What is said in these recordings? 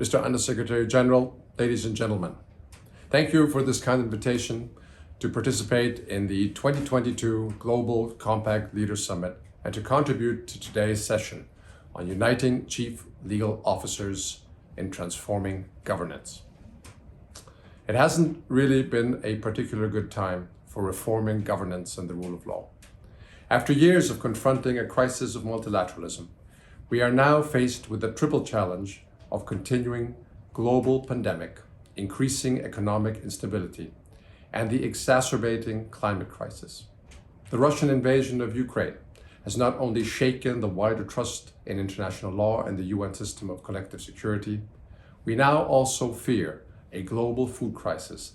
Mr. Undersecretary General, ladies and gentlemen, thank you for this kind invitation to participate in the 2022 Global Compact Leaders Summit and to contribute to today's session on uniting chief legal officers in transforming governance. It hasn't really been a particularly good time for reforming governance and the rule of law. After years of confronting a crisis of multilateralism, we are now faced with the triple challenge of continuing global pandemic, increasing economic instability, and the exacerbating climate crisis. The Russian invasion of Ukraine has not only shaken the wider trust in international law and the UN system of collective security, we now also fear a global food crisis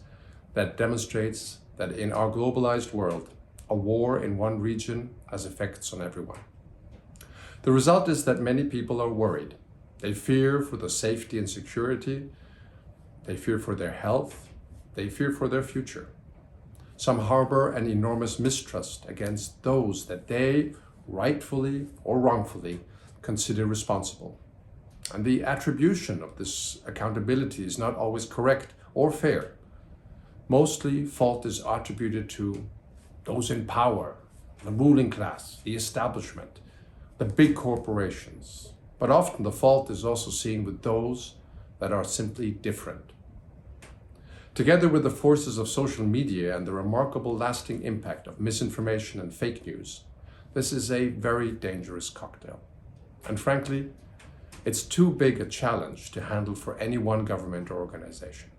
that demonstrates that in our globalized world, a war in one region has effects on everyone. The result is that many people are worried. They fear for the safety and security, they fear for their health, they fear for their future. Some harbor an enormous mistrust against those that they, rightfully or wrongfully, consider responsible. And the attribution of this accountability is not always correct or fair. Mostly, fault is attributed to those in power, the ruling class, the establishment, the big corporations. But often the fault is also seen with those that are simply different. Together with the forces of social media and the remarkable lasting impact of misinformation and fake news, this is a very dangerous cocktail. And frankly, it's too big a challenge to handle for any one government or organization.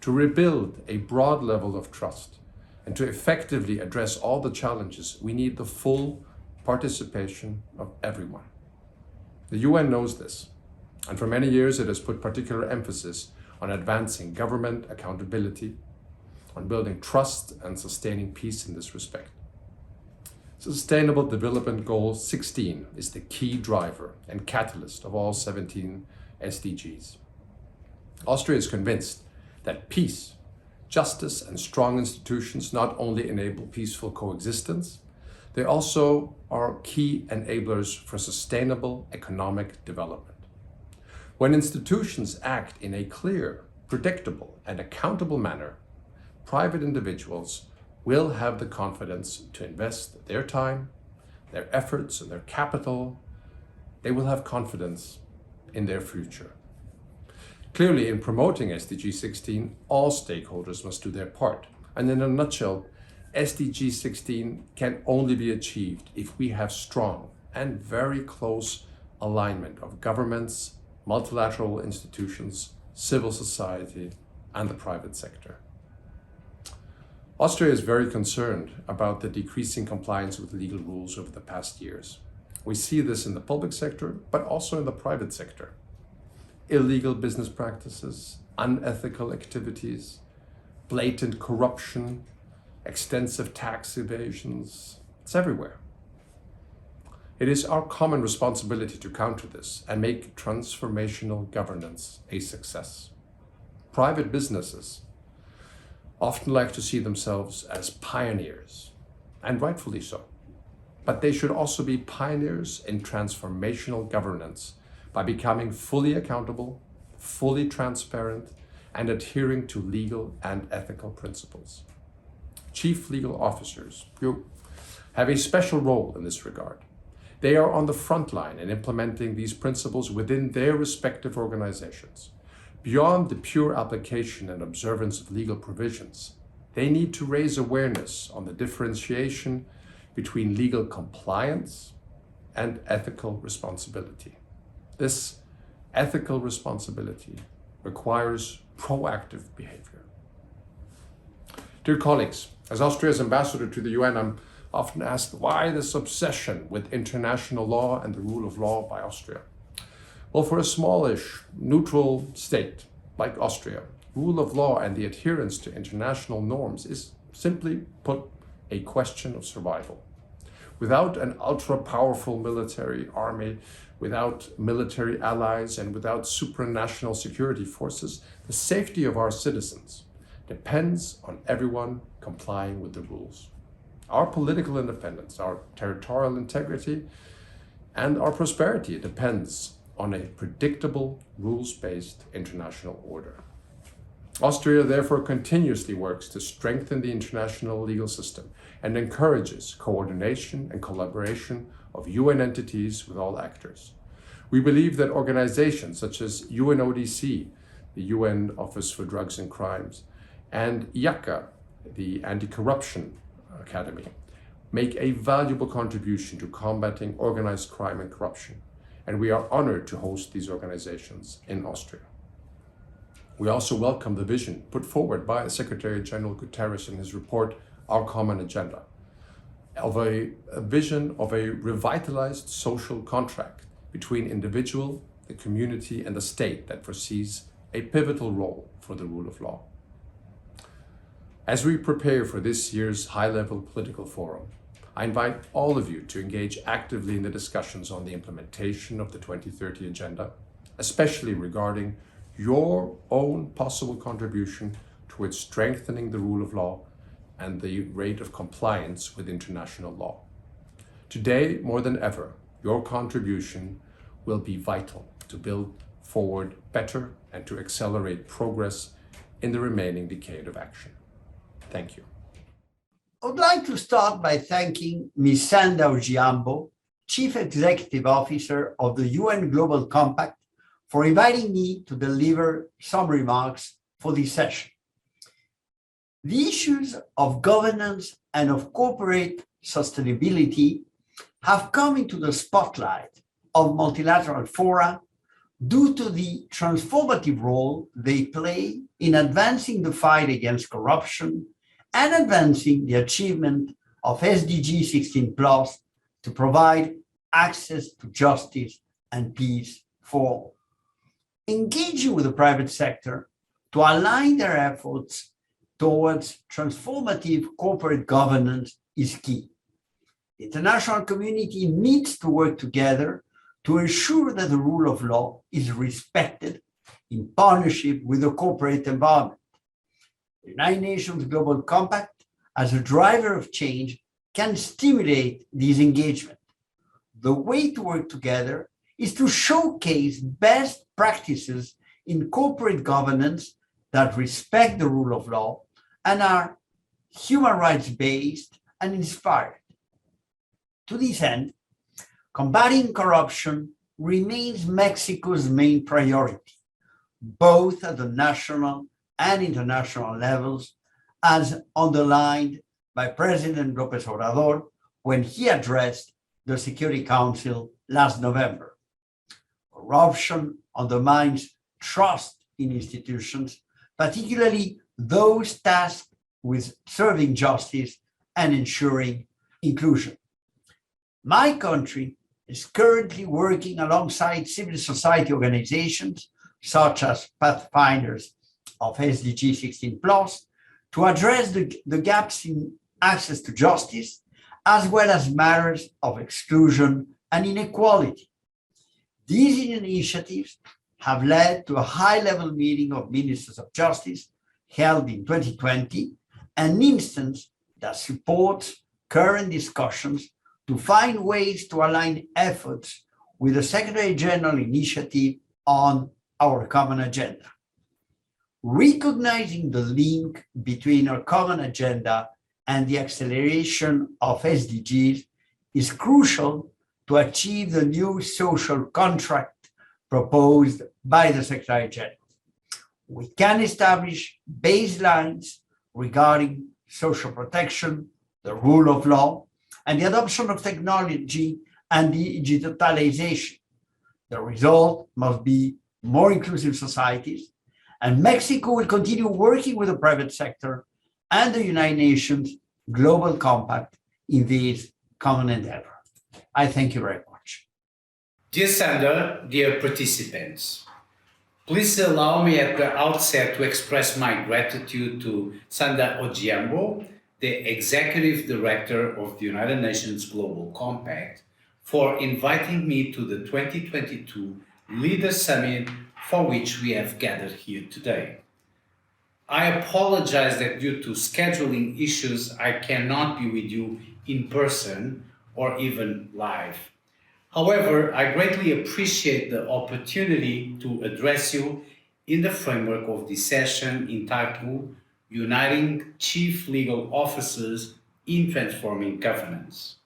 To rebuild a broad level of trust and to effectively address all the challenges, we need the full participation of everyone. The UN knows this, and for many years it has put particular emphasis on advancing government accountability, on building trust and sustaining peace in this respect. Sustainable Development Goal 16 is the key driver and catalyst of all 17 SDGs. Austria is convinced that peace, justice, and strong institutions not only enable peaceful coexistence, they also are key enablers for sustainable economic development. When institutions act in a clear, predictable, and accountable manner, private individuals will have the confidence to invest their time, their efforts, and their capital. They will have confidence in their future. Clearly, in promoting SDG 16, all stakeholders must do their part. And in a nutshell, SDG 16 can only be achieved if we have strong and very close alignment of governments, multilateral institutions, civil society, and the private sector. Austria is very concerned about the decreasing compliance with legal rules over the past years. We see this in the public sector, but also in the private sector. Illegal business practices, unethical activities, blatant corruption, extensive tax evasions, it's everywhere. It is our common responsibility to counter this and make transformational governance a success. Private businesses often like to see themselves as pioneers, and rightfully so. But they should also be pioneers in transformational governance by becoming fully accountable, fully transparent, and adhering to legal and ethical principles. Chief legal officers have a special role in this regard. They are on the front line in implementing these principles within their respective organizations. Beyond the pure application and observance of legal provisions, they need to raise awareness on the differentiation between legal compliance and ethical responsibility. This ethical responsibility requires proactive behavior. Dear colleagues, as Austria's ambassador to the UN, I'm often asked why this obsession with international law and the rule of law by Austria. Well, for a smallish, neutral state like Austria, rule of law and the adherence to international norms is simply put a question of survival. Without an ultra-powerful military army, without military allies, and without supranational security forces, the safety of our citizens depends on everyone complying with the rules. Our political independence, our territorial integrity, and our prosperity depends on a predictable, rules-based international order. Austria therefore continuously works to strengthen the international legal system and encourages coordination and collaboration of UN entities with all actors. We believe that organizations such as UNODC, the UN Office for Drugs and Crimes, and IACA, the Anti-Corruption Academy, make a valuable contribution to combating organized crime and corruption, and we are honored to host these organizations in Austria. We also welcome the vision put forward by Secretary General Guterres in his report, Our Common Agenda, of a vision of a revitalized social contract between individual, the community, and the state that foresees a pivotal role for the rule of law. As we prepare for this year's high-level political forum, I invite all of you to engage actively in the discussions on the implementation of the 2030 Agenda, especially regarding your own possible contribution towards strengthening the rule of law and the rate of compliance with international law. Today, more than ever, your contribution will be vital to build forward better and to accelerate progress in the remaining decade of action. Thank you. I would like to start by thanking Ms. Sanda Ojiambo, Chief Executive Officer of the UN Global Compact, for inviting me to deliver some remarks for this session. The issues of governance and of corporate sustainability have come into the spotlight of multilateral fora due to the transformative role they play in advancing the fight against corruption and advancing the achievement of SDG 16+ to provide access to justice and peace for all. Engaging with the private sector to align their efforts towards transformative corporate governance is key. The international community needs to work together to ensure that the rule of law is respected in partnership with the corporate environment. The United Nations Global Compact, as a driver of change, can stimulate this engagement. The way to work together is to showcase best practices in corporate governance that respect the rule of law and are human rights based and inspired. To this end, combating corruption remains Mexico's main priority, both at the national and international levels, as underlined by President López Obrador when he addressed the Security Council last November. Corruption undermines trust in institutions, particularly those tasked with serving justice and ensuring inclusion. My country is currently working alongside civil society organizations such as pathfinders of SDG 16+, to address the gaps in access to justice, as well as matters of exclusion and inequality. These initiatives have led to a high-level meeting of ministers of justice held in 2020, an instance that supports current discussions to find ways to align efforts with the Secretary General initiative on our common agenda. Recognizing the link between our common agenda and the acceleration of SDGs is crucial to achieve the new social contract proposed by the Secretary General. We can establish baselines regarding social protection, the rule of law, and the adoption of technology and digitalization. The result must be more inclusive societies, and Mexico will continue working with the private sector and the United Nations Global Compact in this common endeavor. I thank you very much. Dear Sandra, dear participants, please allow me at the outset to express my gratitude to Sanda Ojiambo, the Executive Director of the United Nations Global Compact, for inviting me to the 2022 Leaders Summit for which we have gathered here today. I apologize that due to scheduling issues, I cannot be with you in person or even live. However, I greatly appreciate the opportunity to address you in the framework of this session entitled Uniting Chief Legal Officers in Transforming Governance.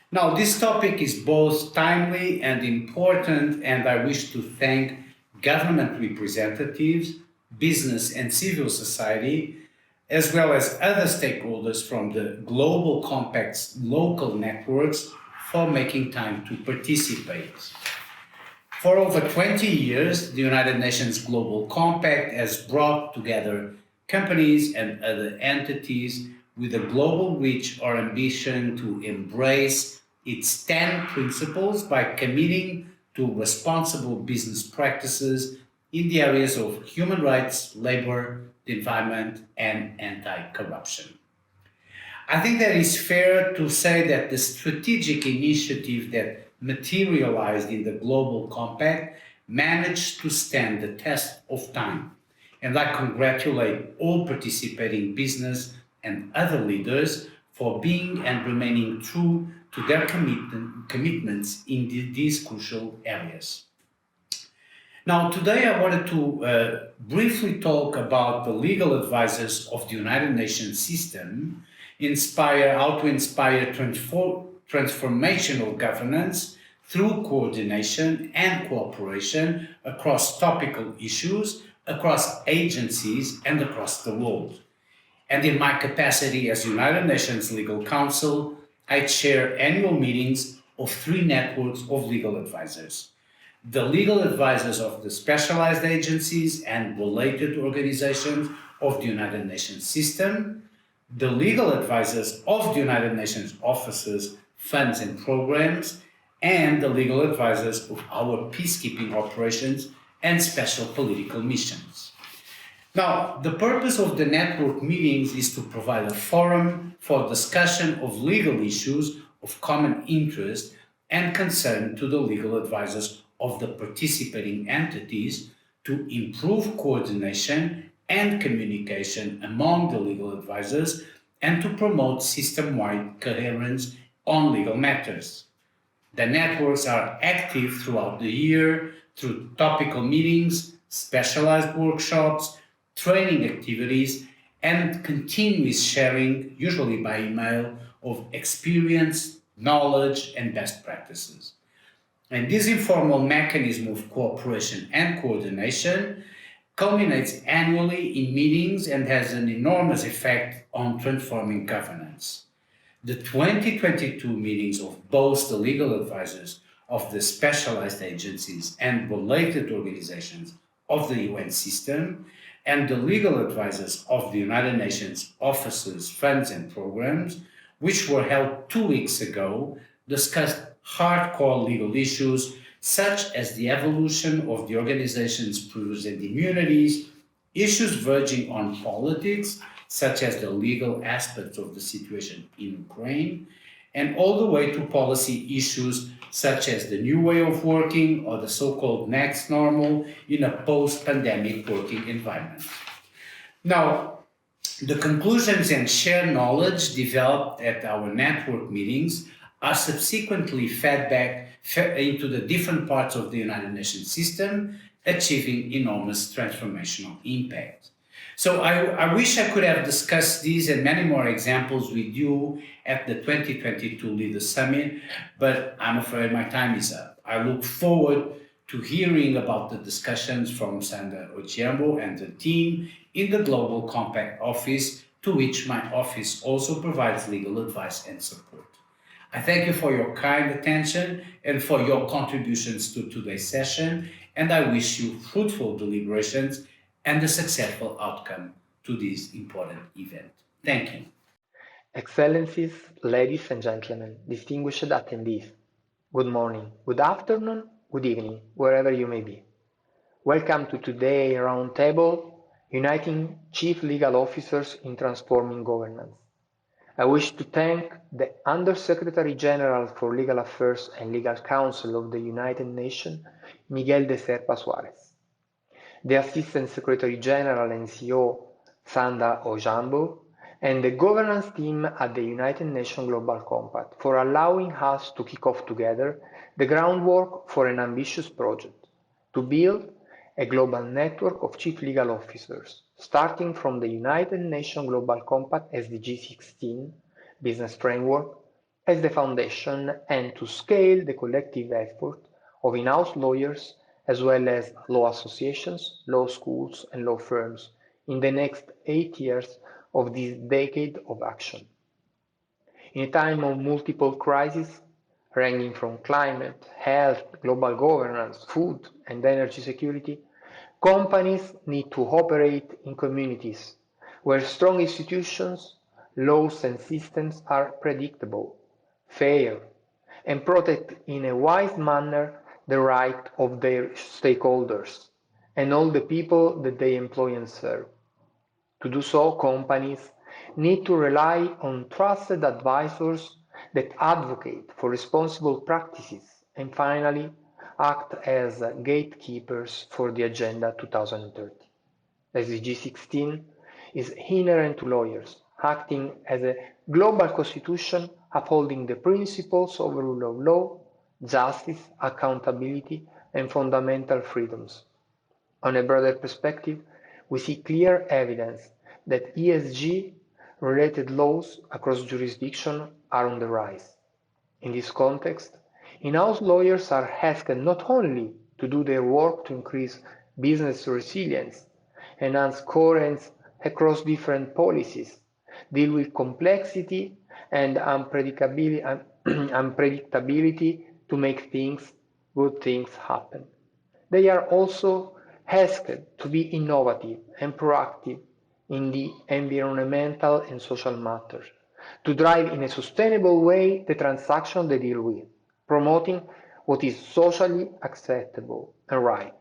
Now, this topic is both timely and important, and I wish to thank government representatives, business and civil society, as well as other stakeholders from the Global Compact's local networks for making time to participate. For over 20 years, the United Nations Global Compact has brought together companies and other entities with a global reach or ambition to embrace its 10 principles by committing to responsible business practices in the areas of human rights, labor, the environment, and anti-corruption. I think that it's fair to say that the strategic initiative that materialized in the Global Compact managed to stand the test of time. And I congratulate all participating business and other leaders for being and remaining true to their commitments in these crucial areas. Now, today I wanted to briefly talk about the legal advisors of the United Nations system, how to inspire transformational governance through coordination and cooperation across topical issues, across agencies, and across the world. And in my capacity as United Nations Legal Counsel, I chair annual meetings of 3 networks of legal advisors: the legal advisors of the specialized agencies and related organizations of the United Nations system, the legal advisors of the United Nations offices, funds and programs, and the legal advisors of our peacekeeping operations and special political missions. Now, the purpose of the network meetings is to provide a forum for discussion of legal issues of common interest and concern to the legal advisors of the participating entities to improve coordination and communication among the legal advisors and to promote system-wide coherence on legal matters. The networks are active throughout the year through topical meetings, specialized workshops, training activities, and continuous sharing, usually by email, of experience, knowledge, and best practices. And this informal mechanism of cooperation and coordination culminates annually in meetings and has an enormous effect on transforming governance. The 2022 meetings of both the legal advisors of the specialized agencies and related organizations of the UN system and the legal advisors of the United Nations offices, funds and programs, which were held 2 weeks ago, discussed hardcore legal issues such as the evolution of the organization's privileges and immunities, issues verging on politics, such as the legal aspects of the situation in Ukraine, and all the way to policy issues such as the new way of working or the so-called next normal in a post-pandemic working environment. Now, the conclusions and shared knowledge developed at our network meetings are subsequently fed back into the different parts of the United Nations system, achieving enormous transformational impact. So I wish I could have discussed these and many more examples with you at the 2022 Leaders Summit, but I'm afraid my time is up. I look forward to hearing about the discussions from Sandra Ochiambo and the team in the Global Compact Office, to which my office also provides legal advice and support. I thank you for your kind attention and for your contributions to today's session, and I wish you fruitful deliberations and a successful outcome to this important event. Thank you. Excellencies, ladies and gentlemen, distinguished attendees, good morning, good afternoon, good evening, wherever you may be. Welcome to today's roundtable, Uniting Chief Legal Officers in Transforming Governance. I wish to thank the Under-Secretary General for Legal Affairs and Legal Counsel of the United Nations, Miguel de Serpa Suarez, the Assistant Secretary General and CEO, Sandra Ojambo, and the governance team at the United Nations Global Compact for allowing us to kick off together the groundwork for an ambitious project to build a global network of chief legal officers, starting from the United Nations Global Compact SDG 16 business framework as the foundation, and to scale the collective effort of in-house lawyers as well as law associations, law schools, and law firms in the next 8 years of this decade of action. In a time of multiple crises, ranging from climate, health, global governance, food, and energy security, companies need to operate in communities where strong institutions, laws, and systems are predictable, fair, and protect in a wise manner the right of their stakeholders and all the people that they employ and serve. To do so, companies need to rely on trusted advisors that advocate for responsible practices and finally act as gatekeepers for the Agenda 2030. SDG 16 is inherent to lawyers, acting as a global constitution upholding the principles of rule of law, justice, accountability, and fundamental freedoms. On a broader perspective, we see clear evidence that ESG-related laws across jurisdictions are on the rise. In this context, in-house lawyers are asked not only to do their work to increase business resilience, enhance coherence across different policies, deal with complexity and unpredictability to make good things happen. They are also asked to be innovative and proactive in the environmental and social matters, to drive in a sustainable way the transaction they deal with, promoting what is socially acceptable and right,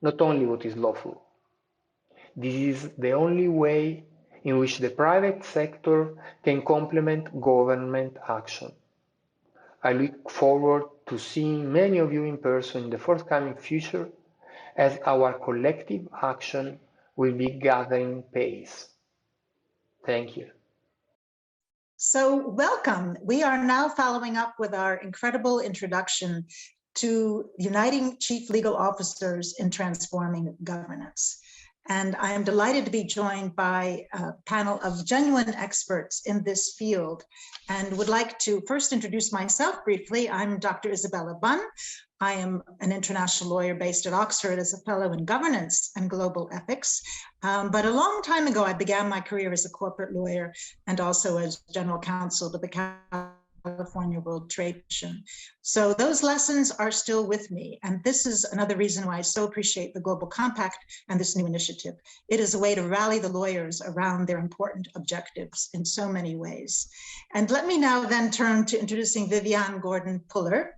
not only what is lawful. This is the only way in which the private sector can complement government action. I look forward to seeing many of you in person in the forthcoming future as our collective action will be gathering pace. Thank you. So welcome. We are now following up with our incredible introduction to Uniting Chief Legal Officers in Transforming Governance. And I am delighted to be joined by a panel of genuine experts in this field and would like to first introduce myself briefly. I'm Dr. Isabella Bunn. I am an international lawyer based at Oxford as a fellow in governance and global ethics. But a long time ago, I began my career as a corporate lawyer and also as general counsel to the California World Trade Commission. So those lessons are still with me. And this is another reason why I so appreciate the Global Compact and this new initiative. It is a way to rally the lawyers around their important objectives in so many ways. And let me now then turn to introducing Viviane Gordon-Puller.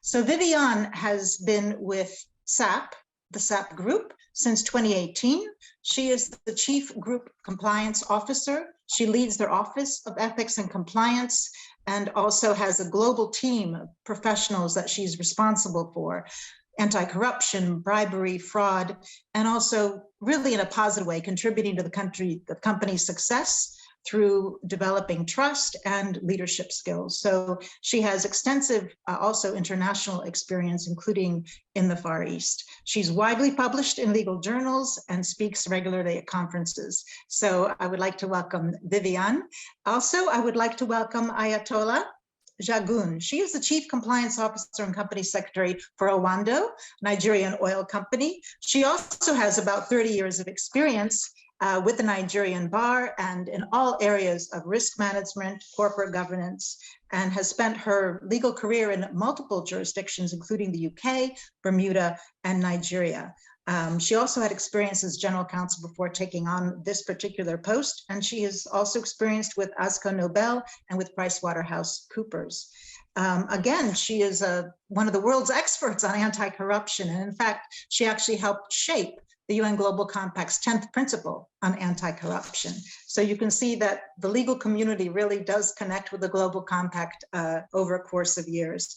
So Viviane has been with SAP, the SAP Group, since 2018. She is the Chief Group Compliance Officer. She leads their Office of Ethics and Compliance and also has a global team of professionals that she's responsible for: anti-corruption, bribery, fraud, and also really in a positive way, contributing to the company's success through developing trust and leadership skills. So she has extensive also international experience, including in the Far East. She's widely published in legal journals and speaks regularly at conferences. So I would like to welcome Viviane. Also, I would like to welcome Ayatollah Jagun. She is the Chief Compliance Officer and Company Secretary for Owando, Nigerian oil company. She also has about 30 years of experience with the Nigerian bar and in all areas of risk management, corporate governance, and has spent her legal career in multiple jurisdictions, including the UK, Bermuda, and Nigeria. She also had experience as general counsel before taking on this particular post, and she is also experienced with ASCO Nobel and with PricewaterhouseCoopers. Again, she is one of the world's experts on anti-corruption, and in fact, she actually helped shape the UN Global Compact's 10th principle on anti-corruption. So you can see that the legal community really does connect with the Global Compact over a course of years.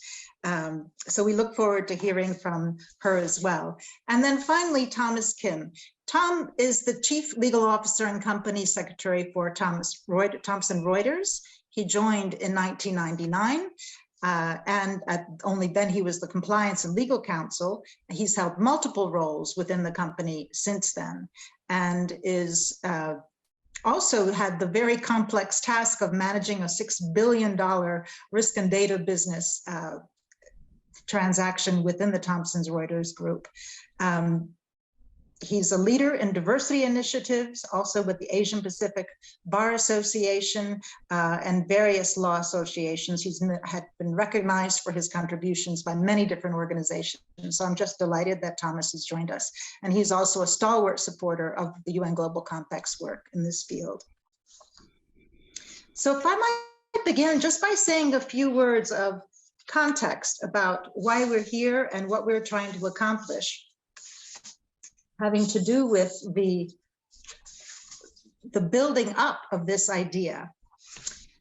So we look forward to hearing from her as well. And then finally, Thomas Kim. Tom is the Chief Legal Officer and Company Secretary for Thomson Reuters. He joined in 1999. and only then he was the compliance and legal counsel. He's held multiple roles within the company since then, and is also had the very complex task of managing a $6 billion risk and data business transaction within the Thomson Reuters group. He's a leader in diversity initiatives, also with the Asian Pacific Bar Association and various law associations. He's had been recognized for his contributions by many different organizations. So I'm just delighted that Thomas has joined us. And he's also a stalwart supporter of the UN Global Compact's work in this field. So if I might begin just by saying a few words of context about why we're here and what we're trying to accomplish, having to do with the building up of this idea.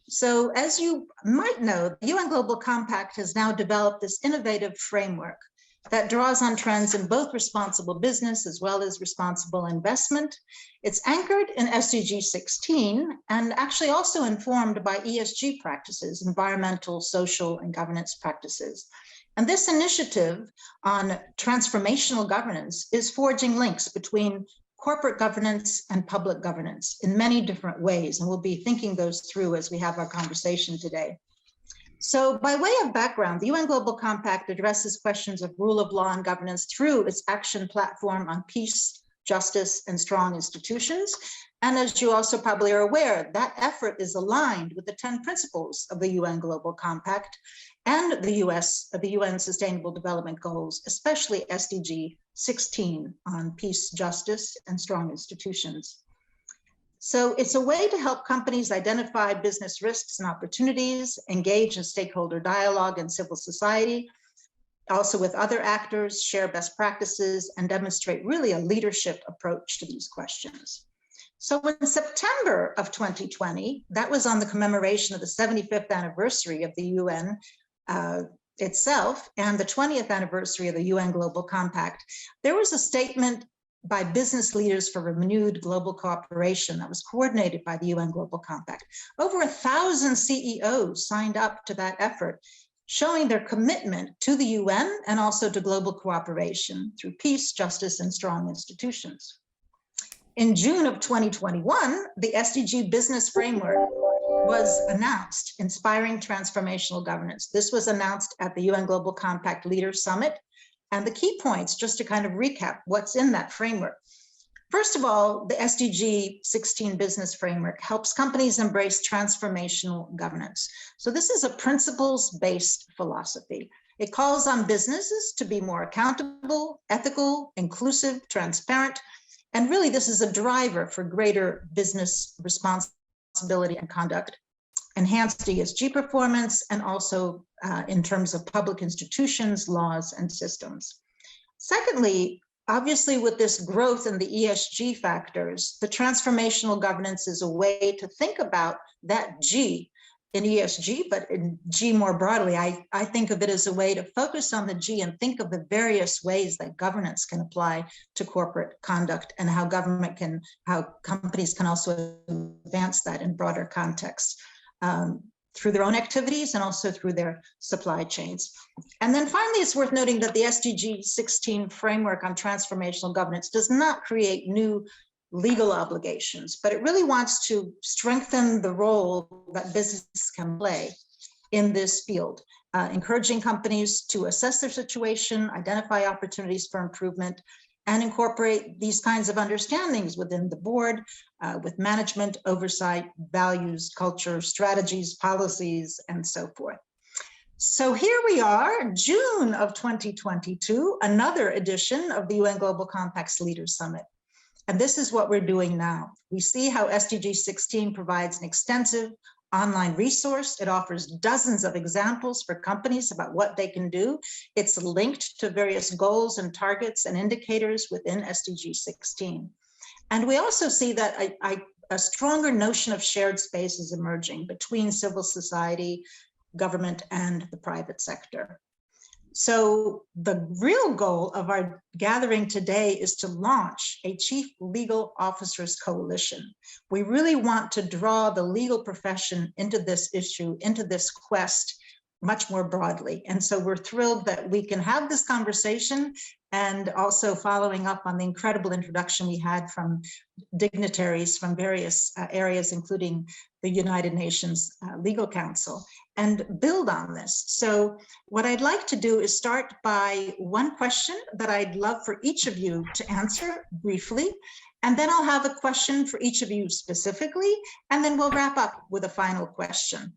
So as you might know, the UN Global Compact has now developed this innovative framework that draws on trends in both responsible business as well as responsible investment. It's anchored in SDG 16 and actually also informed by ESG practices, environmental, social, and governance practices. And this initiative on transformational governance is forging links between corporate governance and public governance in many different ways. And we'll be thinking those through as we have our conversation today. So by way of background, the UN Global Compact addresses questions of rule of law and governance through its action platform on peace, justice, and strong institutions. And as you also probably are aware, that effort is aligned with the 10 principles of the UN Global Compact and the UN Sustainable Development Goals, especially SDG 16 on peace, justice, and strong institutions. So it's a way to help companies identify business risks and opportunities, engage in stakeholder dialogue and civil society, also with other actors, share best practices, and demonstrate really a leadership approach to these questions. So in September of 2020, that was on the commemoration of the 75th anniversary of the UN itself and the 20th anniversary of the UN Global Compact, there was a statement by business leaders for renewed global cooperation that was coordinated by the UN Global Compact. Over 1,000 CEOs signed up to that effort, showing their commitment to the UN and also to global cooperation through peace, justice, and strong institutions. In June of 2021, the SDG Business Framework was announced, Inspiring Transformational Governance. This was announced at the UN Global Compact Leaders Summit. And the key points, just to kind of recap what's in that framework. First of all, the SDG 16 Business Framework helps companies embrace transformational governance. So this is a principles-based philosophy. It calls on businesses to be more accountable, ethical, inclusive, transparent, and really this is a driver for greater business responsibility and conduct, enhanced ESG performance, and also in terms of public institutions, laws, and systems. Secondly, obviously with this growth in the ESG factors, the transformational governance is a way to think about that G in ESG, but in G more broadly, I think of it as a way to focus on the G and think of the various ways that governance can apply to corporate conduct and how companies can also advance that in broader context. Through their own activities and also through their supply chains. And then finally, it's worth noting that the SDG 16 framework on transformational governance does not create new legal obligations, but it really wants to strengthen the role that businesses can play in this field, encouraging companies to assess their situation, identify opportunities for improvement, and incorporate these kinds of understandings within the board, with management, oversight, values, culture, strategies, policies, and so forth. So here we are, June of 2022, another edition of the UN Global Compact's Leaders Summit. And this is what we're doing now. We see how SDG 16 provides an extensive online resource. It offers dozens of examples for companies about what they can do. It's linked to various goals and targets and indicators within SDG 16. And we also see that a stronger notion of shared space is emerging between civil society, government, and the private sector. So the real goal of our gathering today is to launch a Chief Legal Officers Coalition. We really want to draw the legal profession into this issue, into this quest much more broadly. And so we're thrilled that we can have this conversation, and also following up on the incredible introduction we had from dignitaries from various areas, including the United Nations Legal Council, and build on this. So what I'd like to do is start by one question that I'd love for each of you to answer briefly, and then I'll have a question for each of you specifically, and then we'll wrap up with a final question.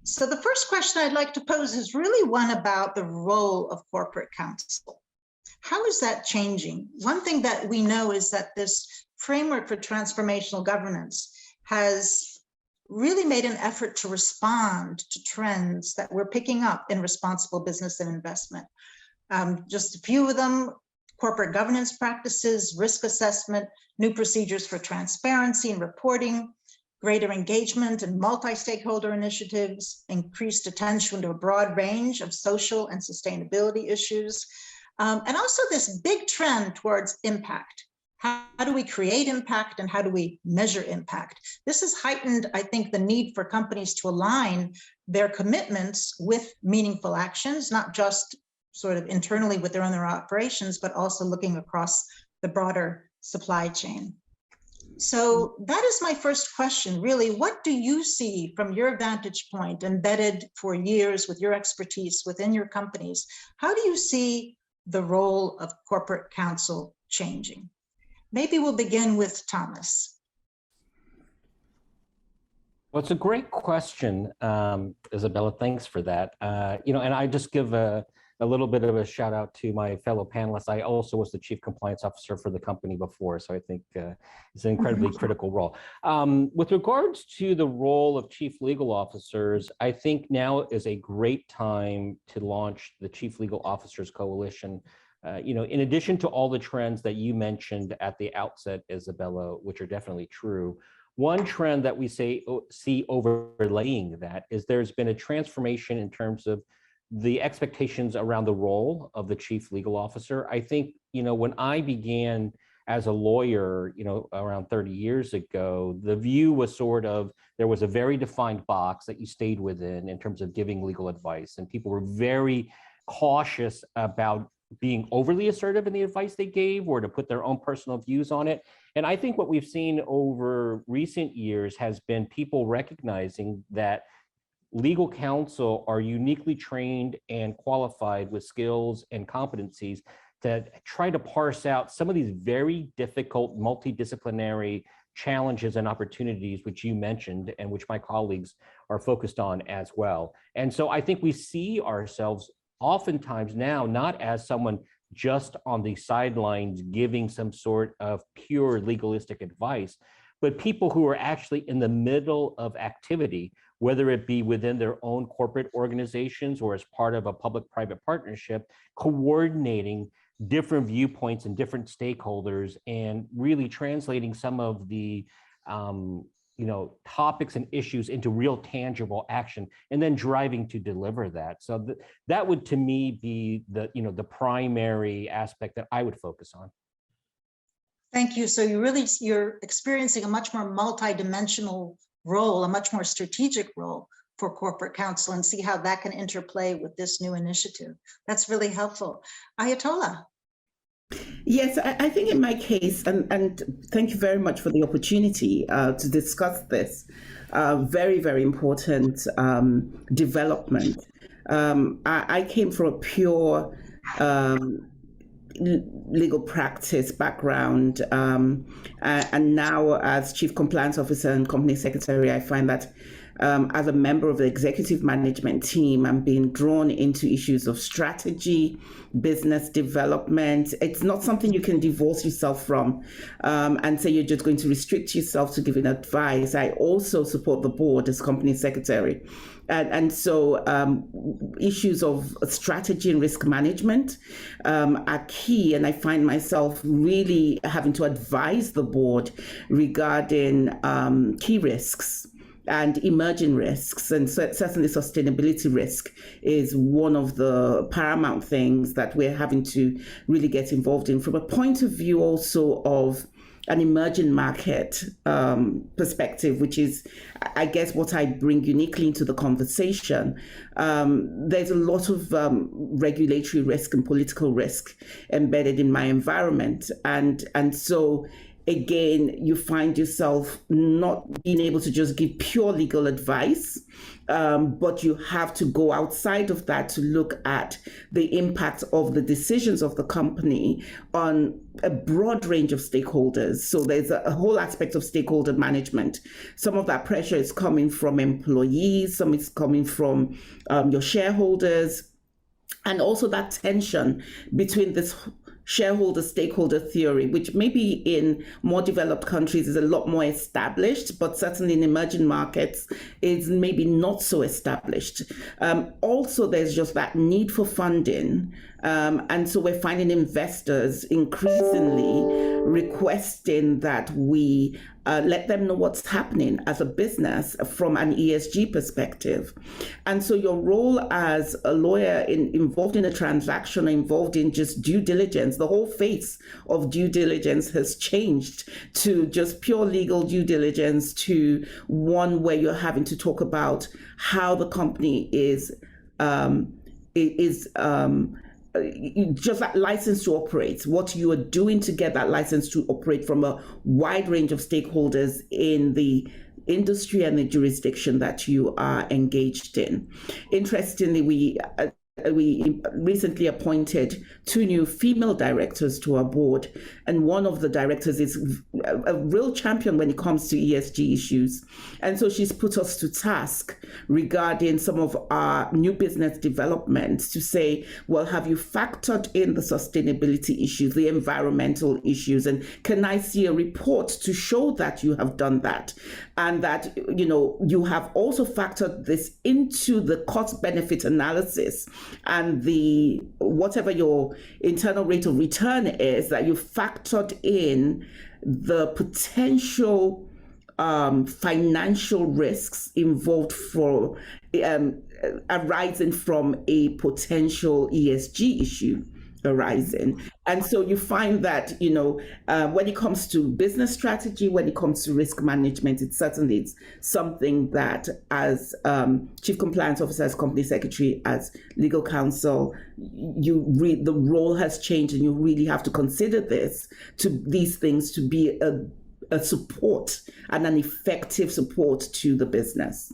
So the first question I'd like to pose is really one about the role of corporate counsel. How is that changing? One thing that we know is that this framework for transformational governance has really made an effort to respond to trends that we're picking up in responsible business and investment. Just a few of them: corporate governance practices, risk assessment, new procedures for transparency and reporting, greater engagement and multi-stakeholder initiatives, increased attention to a broad range of social and sustainability issues, and also this big trend towards impact. How do we create impact, and how do we measure impact? This has heightened, I think, the need for companies to align their commitments with meaningful actions, not just sort of internally within their operations, but also looking across the broader supply chain. So that is my first question, really. What do you see from your vantage point, embedded for years with your expertise within your companies? How do you see the role of corporate counsel changing? Maybe we'll begin with Thomas. Well, it's a great question, Isabella. Thanks for that. And I just give a little bit of a shout out to my fellow panelists. I also was the chief compliance officer for the company before, so I think it's an incredibly critical role. With regards to the role of chief legal officers, I think now is a great time to launch the Chief Legal Officers Coalition. In addition to all the trends that you mentioned at the outset, Isabella, which are definitely true, one trend that we see overlaying that is there's been a transformation in terms of the expectations around the role of the chief legal officer. I think, when I began as a lawyer, around 30 years ago, the view was sort of, there was a very defined box that you stayed within in terms of giving legal advice. And people were very cautious about being overly assertive in the advice they gave or to put their own personal views on it. And I think what we've seen over recent years has been people recognizing that legal counsel are uniquely trained and qualified with skills and competencies to try to parse out some of these very difficult multidisciplinary challenges and opportunities which you mentioned and which my colleagues are focused on as well. And so I think we see ourselves oftentimes now not as someone just on the sidelines giving some sort of pure legalistic advice, but people who are actually in the middle of activity, whether it be within their own corporate organizations or as part of a public-private partnership, coordinating different viewpoints and different stakeholders and really translating some of the topics and issues into real tangible action and then driving to deliver that. So that would, to me, be the primary aspect that I would focus on. Thank you. So you're experiencing a much more multidimensional role, a much more strategic role for corporate counsel, and see how that can interplay with this new initiative. That's really helpful. Ayatollah. Yes, I think in my case, and thank you very much for the opportunity to discuss this very, very important development. I came from a pure legal practice background, and now as Chief Compliance Officer and Company Secretary, I find that as a member of the executive management team, I'm being drawn into issues of strategy, business development. It's not something you can divorce yourself from and say you're just going to restrict yourself to giving advice. I also support the board as company secretary. And so issues of strategy and risk management are key. And I find myself really having to advise the board regarding key risks and emerging risks, and certainly sustainability risk is one of the paramount things that we're having to really get involved in from a point of view also of an emerging market perspective, which is, I guess, what I bring uniquely into the conversation. There's a lot of regulatory risk and political risk embedded in my environment. And so, again, you find yourself not being able to just give pure legal advice, but you have to go outside of that to look at the impact of the decisions of the company on a broad range of stakeholders. So there's a whole aspect of stakeholder management. Some of that pressure is coming from employees, some is coming from your shareholders, and also that tension between this shareholder stakeholder theory, which maybe in more developed countries is a lot more established, but certainly in emerging markets is maybe not so established. Also, there's just that need for funding. And so we're finding investors increasingly requesting that we let them know what's happening as a business from an ESG perspective. And so your role as a lawyer involved in a transaction, involved in just due diligence, the whole face of due diligence has changed to just pure legal due diligence, to one where you're having to talk about how the company is just that license to operate, what you are doing to get that license to operate from a wide range of stakeholders in the industry and the jurisdiction that you are engaged in. Interestingly, we recently appointed 2 new female directors to our board, and one of the directors is a real champion when it comes to ESG issues. And so she's put us to task regarding some of our new business developments to say, well, have you factored in the sustainability issues, the environmental issues, and can I see a report to show that you have done that, and that you have also factored this into the cost benefit analysis and the whatever your internal rate of return is, that you factored in the potential financial risks involved for arising from a potential ESG issue arising. And so you find that, when it comes to business strategy, when it comes to risk management, it's something that as Chief Compliance Officer, as Company Secretary, as Legal Counsel, the role has changed, and you really have to consider these things to be a support and an effective support to the business.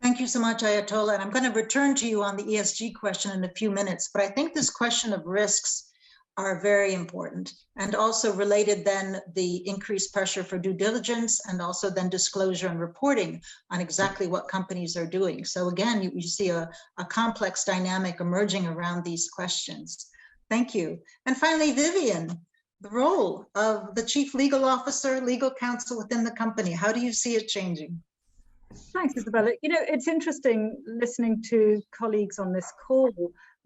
Thank you so much, Ayatollah. And I'm going to return to you on the ESG question in a few minutes, but I think this question of risks are very important, and also related then the increased pressure for due diligence, and also then disclosure and reporting on exactly what companies are doing. So again, you see a complex dynamic emerging around these questions. Thank you. And finally, Vivian, the role of the Chief Legal Officer, Legal Counsel within the company, how do you see it changing? Thanks, Isabella. It's interesting listening to colleagues on this call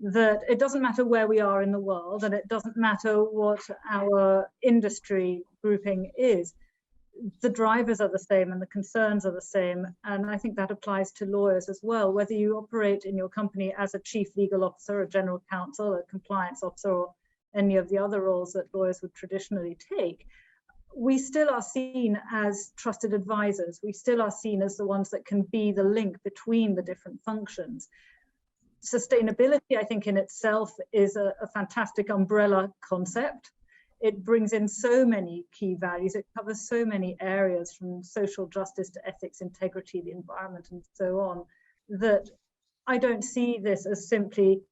that it doesn't matter where we are in the world, and it doesn't matter what our industry grouping is. The drivers are the same and the concerns are the same. And I think that applies to lawyers as well. Whether you operate in your company as a chief legal officer, a general counsel, a compliance officer, or any of the other roles that lawyers would traditionally take, we still are seen as trusted advisors. We still are seen as the ones that can be the link between the different functions. Sustainability, I think, in itself is a fantastic umbrella concept. It brings in so many key values. It covers so many areas, from social justice to ethics, integrity, the environment, and so on, that I don't see this as simply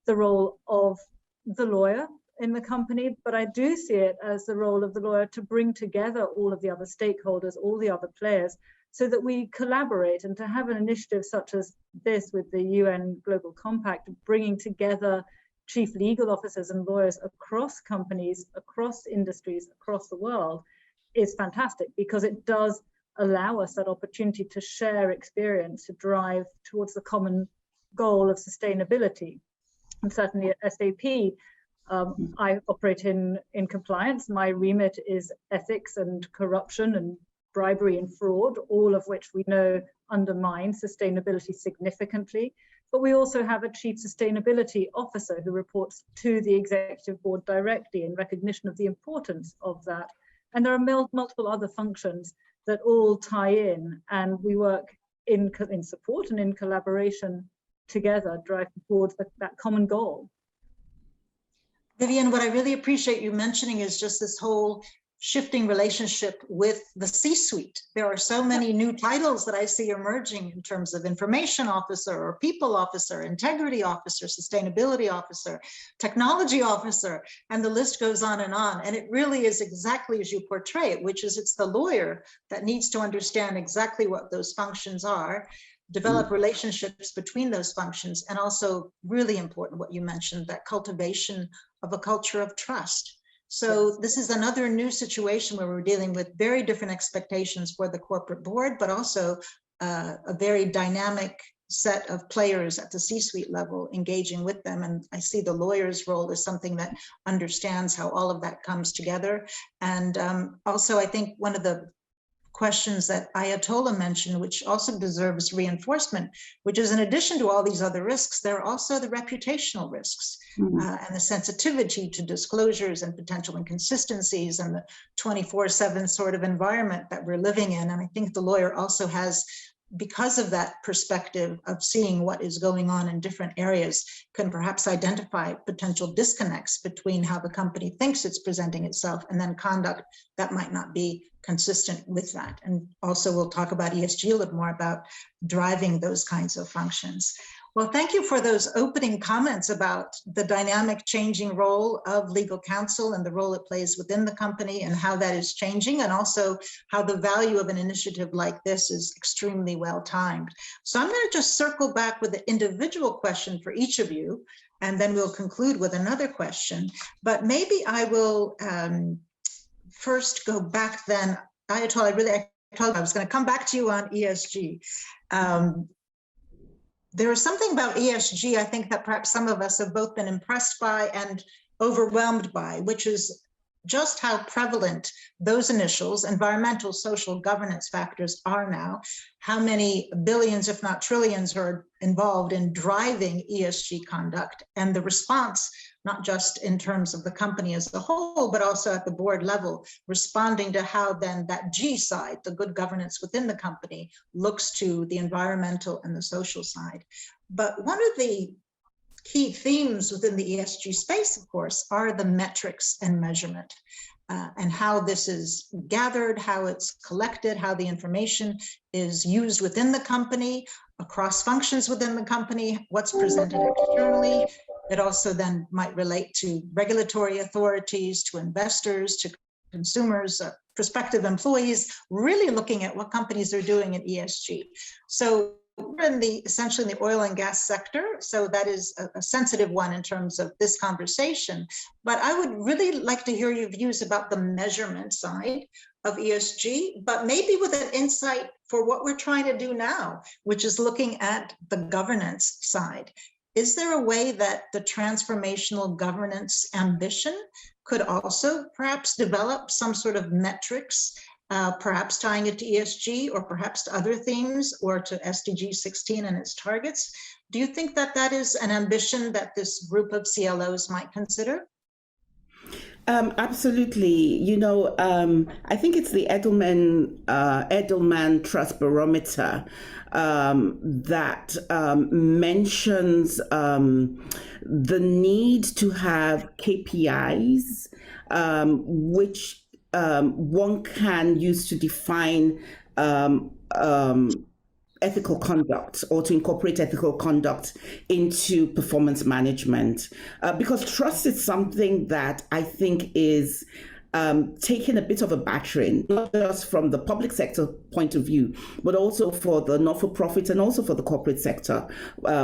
the role of the lawyer in the company, but I do see it as the role of the lawyer to bring together all of the other stakeholders, all the other players, so that we collaborate, and to have an initiative such as this with the UN Global Compact, bringing together chief legal officers and lawyers across companies, across industries, across the world, is fantastic, because it does allow us that opportunity to share experience, to drive towards the common goal of sustainability. And certainly at SAP, I operate in compliance. My remit is ethics and corruption and bribery and fraud, all of which we know undermine sustainability significantly. But we also have a chief sustainability officer who reports to the executive board directly, in recognition of the importance of that And there are multiple other functions that all tie in, and we work in support and in collaboration together, driving towards that common goal. Vivian, what I really appreciate you mentioning is just this whole shifting relationship with the C-suite. There are so many new titles that I see emerging in terms of information officer or people officer, integrity officer, sustainability officer, technology officer, and the list goes on. And it really is exactly as you portray it, which is it's the lawyer that needs to understand exactly what those functions are, develop relationships between those functions, and also really important what you mentioned, that cultivation of a culture of trust. So this is another new situation where we're dealing with very different expectations for the corporate board, but also a very dynamic set of players at the C-suite level engaging with them. And I see the lawyer's role as something that understands how all of that comes together. And also, I think one of the questions that Ayatollah mentioned, which also deserves reinforcement, which is in addition to all these other risks, there are also the reputational risks and the sensitivity to disclosures and potential inconsistencies and the 24/7 sort of environment that we're living in. And I think the lawyer also has, because of that perspective of seeing what is going on in different areas, can perhaps identify potential disconnects between how the company thinks it's presenting itself and then conduct that might not be consistent with that. And also we'll talk about ESG a little more about driving those kinds of functions. Well, thank you for those opening comments about the dynamic changing role of legal counsel and the role it plays within the company and how that is changing, and also how the value of an initiative like this is extremely well timed. So I'm going to just circle back with an individual question for each of you, and then we'll conclude with another question. But maybe I will first go back then. Ayatollah, I was going to come back to you on ESG. There is something about ESG, I think, that perhaps some of us have both been impressed by and overwhelmed by, which is just how prevalent those initials, environmental, social, governance factors, are now, how many billions, if not trillions, are involved in driving ESG conduct, and the response, not just in terms of the company as a whole, but also at the board level, responding to how then that G side, the good governance within the company, looks to the environmental and the social side. But one of the key themes within the ESG space, of course, are the metrics and measurement, and how this is gathered, how it's collected, how the information is used within the company, across functions within the company, what's presented externally. It also then might relate to regulatory authorities, to investors, to consumers, prospective employees, really looking at what companies are doing in ESG. So we're in essentially in the oil and gas sector, so that is a sensitive one in terms of this conversation. But I would really like to hear your views about the measurement side of ESG, but maybe with an insight for what we're trying to do now, which is looking at the governance side. Is there a way that the transformational governance ambition could also perhaps develop some sort of metrics, perhaps tying it to ESG or perhaps to other themes or to SDG 16 and its targets? Do you think that that is an ambition that this group of CLOs might consider? Absolutely. You know, I think it's the Edelman Trust Barometer that mentions the need to have KPIs, which one can use to define ethical conduct or to incorporate ethical conduct into performance management. Because trust is something that I think is taking a bit of a battering, not just from the public sector point of view, but also for the not-for-profit and also for the corporate sector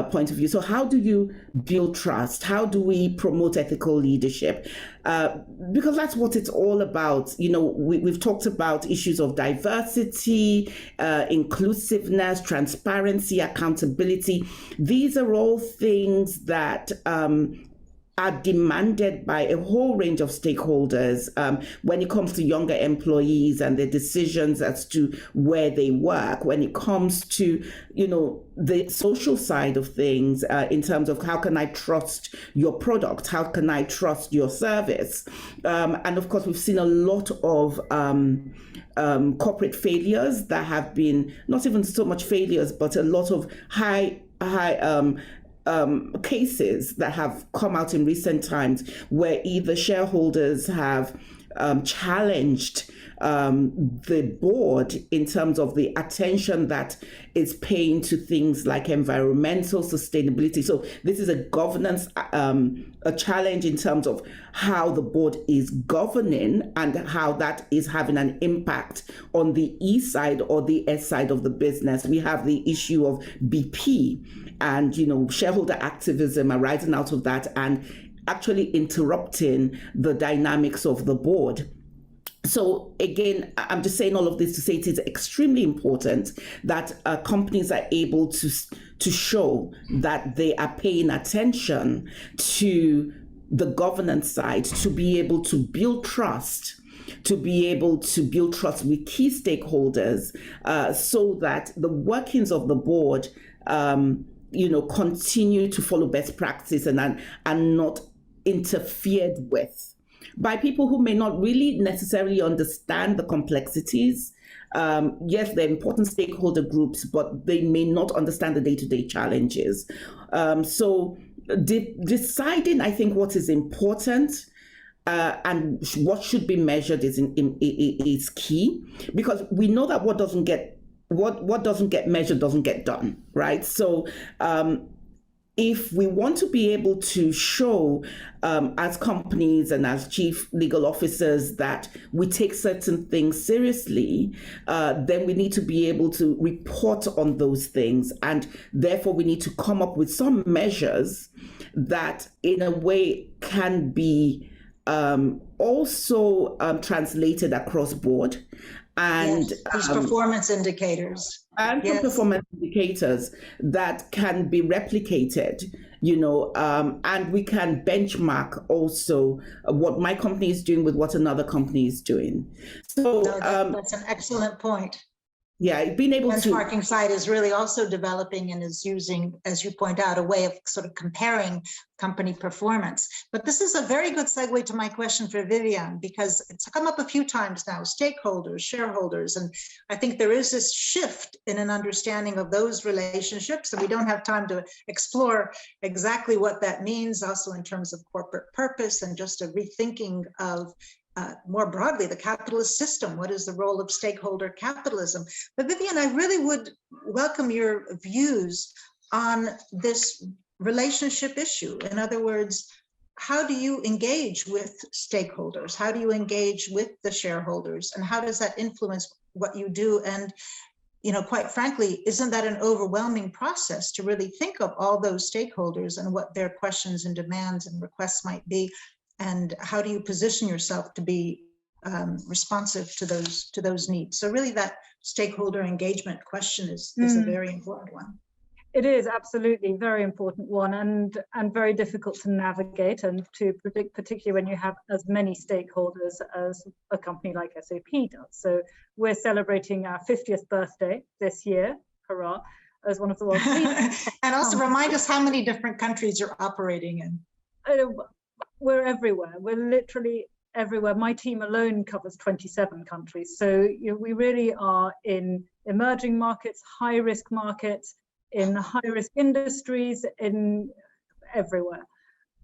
point of view. So how do you build trust? How do we promote ethical leadership? Because that's what it's all about. You know, we've talked about issues of diversity, inclusiveness, transparency, accountability. These are all things that are demanded by a whole range of stakeholders when it comes to younger employees and the decisions as to where they work, when it comes to, the social side of things in terms of how can I trust your product, how can I trust your service. And of course, we've seen a lot of corporate failures that have been, not even so much failures, but a lot of high cases that have come out in recent times where either shareholders have challenged the board in terms of the attention that is paying to things like environmental sustainability. So this is a governance, a challenge in terms of how the board is governing and how that is having an impact on the E side or the S side of the business. We have the issue of BP and, shareholder activism arising out of that and actually interrupting the dynamics of the board. So again, I'm just saying all of this to say it is extremely important that companies are able to show that they are paying attention to the governance side, to be able to build trust, with key stakeholders, so that the workings of the board continue to follow best practice and not interfered with by people who may not really necessarily understand the complexities. Yes, they're important stakeholder groups, but they may not understand the day-to-day challenges. So deciding, I think, what is important and what should be measured is key, because we know that what doesn't get measured doesn't get done, right? So if we want to be able to show as companies and as chief legal officers that we take certain things seriously, then we need to be able to report on those things. And therefore, we need to come up with some measures that in a way can be also translated across board. And these performance indicators. And performance indicators that can be replicated, and we can benchmark also what my company is doing with what another company is doing. So that's an excellent point. Yeah, being able to benchmarking side is really also developing and is using, as you point out, a way of sort of comparing company performance. But this is a very good segue to my question for Vivian, because it's come up a few times now, stakeholders, shareholders, and I think there is this shift in an understanding of those relationships, and we don't have time to explore exactly what that means also in terms of corporate purpose and just a rethinking of more broadly, the capitalist system. What is the role of stakeholder capitalism? But Vivian, I really would welcome your views on this relationship issue. In other words, how do you engage with stakeholders? How do you engage with the shareholders? And how does that influence what you do? And, quite frankly, isn't that an overwhelming process to really think of all those stakeholders and what their questions and demands and requests might be? And how do you position yourself to be responsive to those needs? So really that stakeholder engagement question is a very important one. It is absolutely a very important one and very difficult to navigate and to predict, particularly when you have as many stakeholders as a company like SAP does. So we're celebrating our 50th birthday this year, hurrah, as one of the world's leaders. And also remind us how many different countries you're operating in. We're everywhere. We're literally everywhere. My team alone covers 27 countries. So we really are in emerging markets, high-risk markets, in high-risk industries, in everywhere.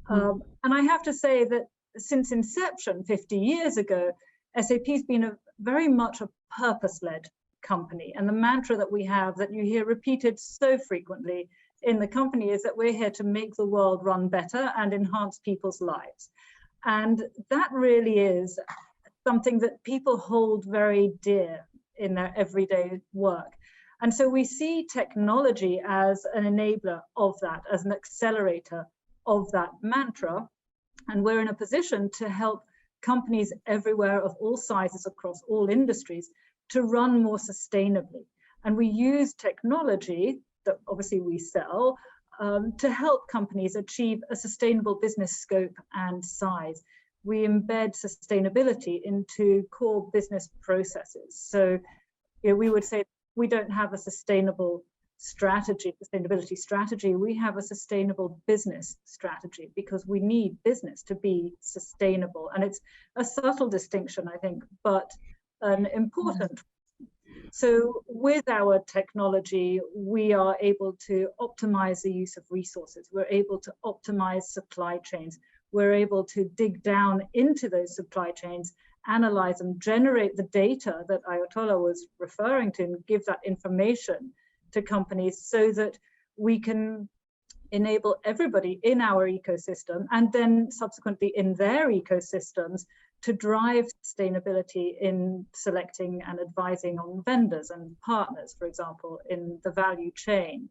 And I have to say that since inception 50 years ago, SAP has been very much a purpose-led company. And the mantra that we have that you hear repeated so frequently in the company is that we're here to make the world run better and enhance people's lives. And that really is something that people hold very dear in their everyday work. And so we see technology as an enabler of that, as an accelerator of that mantra. And we're in a position to help companies everywhere of all sizes across all industries to run more sustainably. And we use technology that obviously we sell to help companies achieve a sustainable business scope and size. We embed sustainability into core business processes. So we would say we don't have a sustainability strategy, we have a sustainable business strategy, because we need business to be sustainable. And it's a subtle distinction, I think, but an important. So with our technology, we are able to optimize the use of resources. We're able to optimize supply chains. We're able to dig down into those supply chains, analyze them, generate the data that Ayatollah was referring to, and give that information to companies so that we can enable everybody in our ecosystem, and then subsequently in their ecosystems, to drive sustainability in selecting and advising on vendors and partners, for example, in the value chain.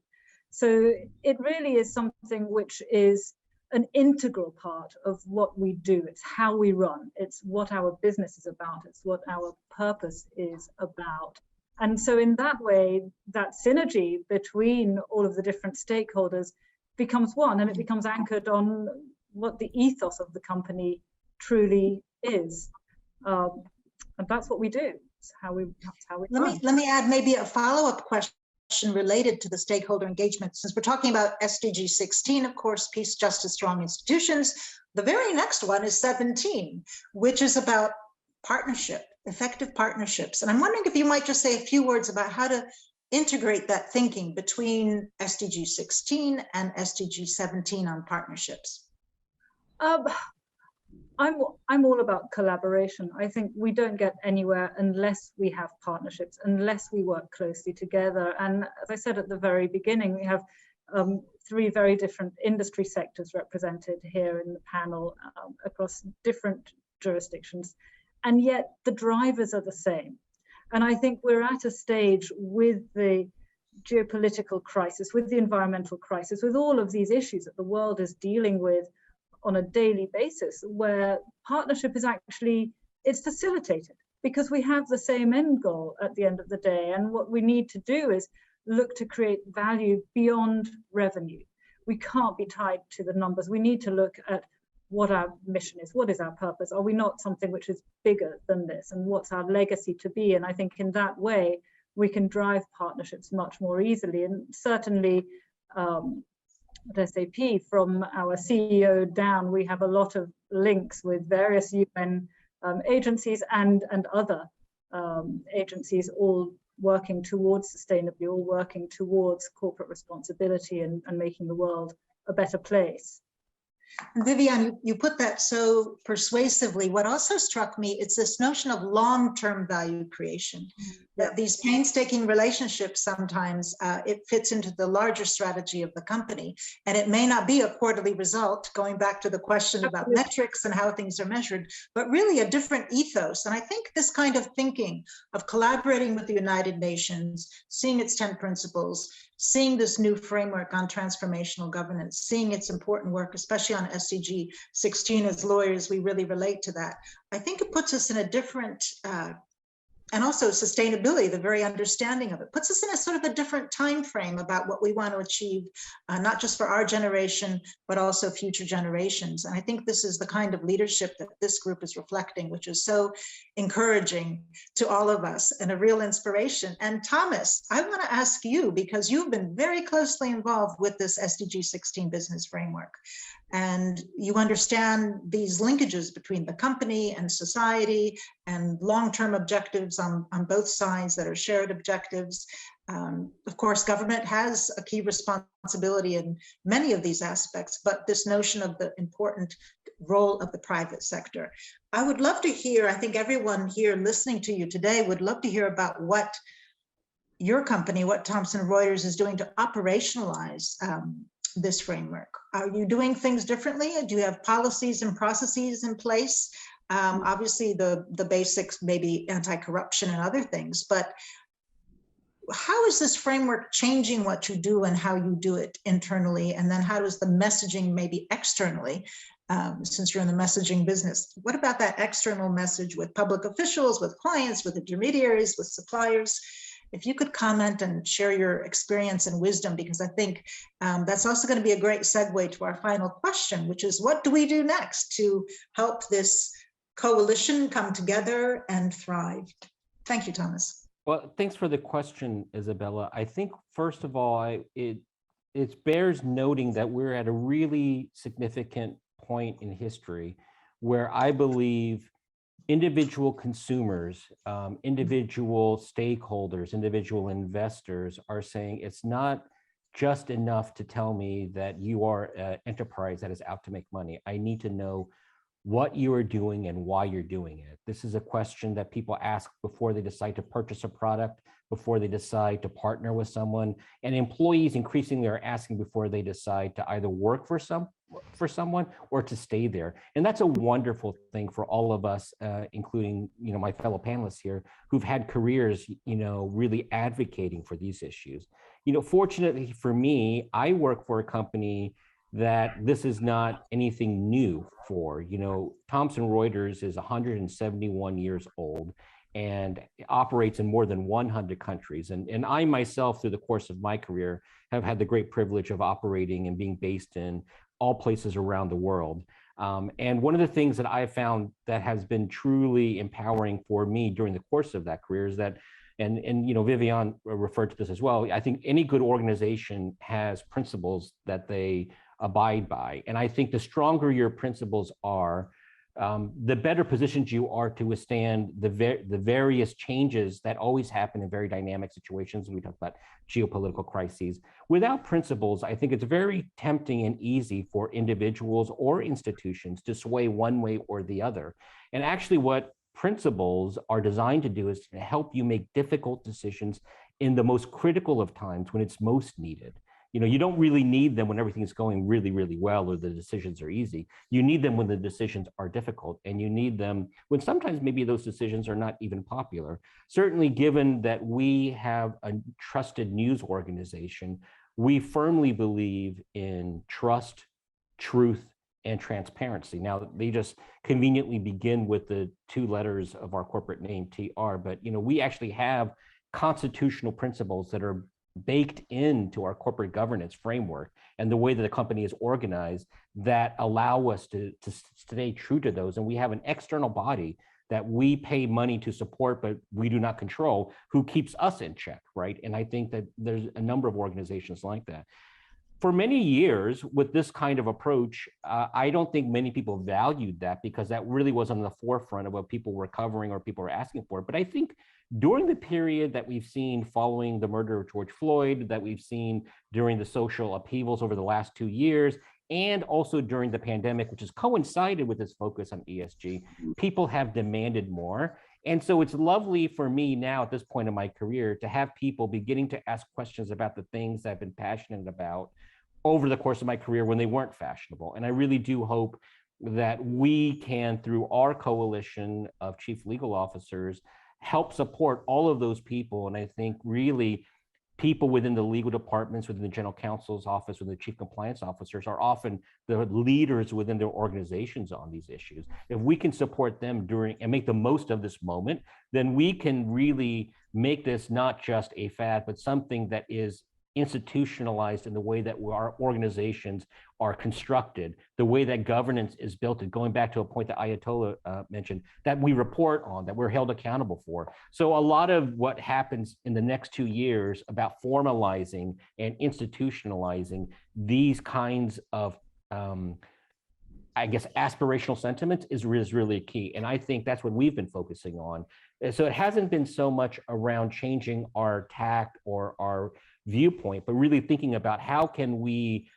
So it really is something which is an integral part of what we do. It's how we run. It's what our business is about. It's what our purpose is about. And so in that way, that synergy between all of the different stakeholders becomes one, and it becomes anchored on what the ethos of the company truly is. And that's what we do. It's how we run. Let me add maybe a follow-up question related to the stakeholder engagement. Since we're talking about SDG 16, of course, peace, justice, strong institutions, the very next one is 17, which is about partnership, effective partnerships. And I'm wondering if you might just say a few words about how to integrate that thinking between SDG 16 and SDG 17 on partnerships. I'm all about collaboration. I think we don't get anywhere unless we have partnerships, unless we work closely together. And as I said at the very beginning, we have 3 very different industry sectors represented here in the panel across different jurisdictions. And yet the drivers are the same. And I think we're at a stage with the geopolitical crisis, with the environmental crisis, with all of these issues that the world is dealing with on a daily basis, where partnership is actually, it's facilitated because we have the same end goal at the end of the day. And what we need to do is look to create value beyond revenue. We can't be tied to the numbers. We need to look at what our mission is. What is our purpose? Are we not something which is bigger than this? And what's our legacy to be? And I think in that way, we can drive partnerships much more easily. And certainly at SAP, from our CEO down, we have a lot of links with various UN agencies and other agencies, all working towards sustainability, all working towards corporate responsibility and making the world a better place. And Viviane, you put that so persuasively. What also struck me, it's this notion of long-term value creation, that these painstaking relationships, sometimes it fits into the larger strategy of the company. And it may not be a quarterly result, going back to the question about metrics and how things are measured, but really a different ethos. And I think this kind of thinking of collaborating with the United Nations, seeing its 10 principles, seeing this new framework on transformational governance, seeing its important work, especially on SDG 16, as lawyers, we really relate to that. I think it puts us in a different, and also sustainability, the very understanding of it, puts us in a sort of a different time frame about what we want to achieve, not just for our generation, but also future generations. And I think this is the kind of leadership that this group is reflecting, which is so encouraging to all of us and a real inspiration. And Thomas, I want to ask you, because you've been very closely involved with this SDG 16 business framework, and you understand these linkages between the company and society and long-term objectives on both sides that are shared objectives. Of course, government has a key responsibility in many of these aspects, but this notion of the important role of the private sector. I would love to hear, I think everyone here listening to you today would love to hear about what your company, what Thomson Reuters is doing to operationalize this framework. Are you doing things differently? Do you have policies and processes in place? Obviously the basics, maybe anti-corruption and other things, but how is this framework changing what you do and how you do it internally? And then how does the messaging maybe externally, since you're in the messaging business, what about that external message with public officials, with clients, with intermediaries, with suppliers? if you could comment and share your experience and wisdom, because I think that's also going to be a great segue to our final question, which is what do we do next to help this coalition come together and thrive? Thank you, Thomas. Well, thanks for the question, Isabella. I think, first of all, it bears noting that we're at a really significant point in history where I believe individual consumers, individual stakeholders, individual investors are saying it's not just enough to tell me that you are an enterprise that is out to make money. I need to know what you are doing and why you're doing it. This is a question that people ask before they decide to purchase a product, before they decide to partner with someone, and employees increasingly are asking before they decide to either work for someone or to stay there. And that's a wonderful thing for all of us, including my fellow panelists here, who've had careers really advocating for these issues. Fortunately for me, I work for a company that this is not anything new for. Thomson Reuters is 171 years old and operates in more than 100 countries. And I myself, through the course of my career, have had the great privilege of operating and being based in all places around the world. And one of the things that I found that has been truly empowering for me during the course of that career is that, and Vivian referred to this as well, I think any good organization has principles that they abide by. And I think the stronger your principles are, the better positioned you are to withstand the various changes that always happen in very dynamic situations. We talk about geopolitical crises. Without principles, I think it's very tempting and easy for individuals or institutions to sway one way or the other. And actually what principles are designed to do is to help you make difficult decisions in the most critical of times when it's most needed. You don't really need them when everything is going really, really well or the decisions are easy. You need them when the decisions are difficult, and you need them when sometimes maybe those decisions are not even popular. Certainly, given that we have a trusted news organization, we firmly believe in trust, truth, and transparency. Now, they just conveniently begin with the two letters of our corporate name, TR, but we actually have constitutional principles that are baked into our corporate governance framework and the way that the company is organized that allow us to stay true to those. And we have an external body that we pay money to support, but we do not control, who keeps us in check, right? And I think that there's a number of organizations like that. For many years, with this kind of approach, I don't think many people valued that because that really wasn't on the forefront of what people were covering or people were asking for. But I think during the period that we've seen following the murder of George Floyd, that we've seen during the social upheavals over the last 2 years, and also during the pandemic, which has coincided with this focus on ESG, people have demanded more. And so it's lovely for me now at this point in my career to have people beginning to ask questions about the things I've been passionate about over the course of my career when they weren't fashionable. And I really do hope that we can, through our coalition of chief legal officers, help support all of those people. And I think really people within the legal departments, within the general counsel's office, within the chief compliance officers are often the leaders within their organizations on these issues. If we can support them during and make the most of this moment, then we can really make this not just a fad, but something that is institutionalized in the way that our organizations are constructed, the way that governance is built, and going back to a point that Ayatollah mentioned, that we report on, that we're held accountable for. So a lot of what happens in the next 2 years about formalizing and institutionalizing these kinds of aspirational sentiments is really key. And I think that's what we've been focusing on. So it hasn't been so much around changing our tact or our viewpoint, but really thinking about how can we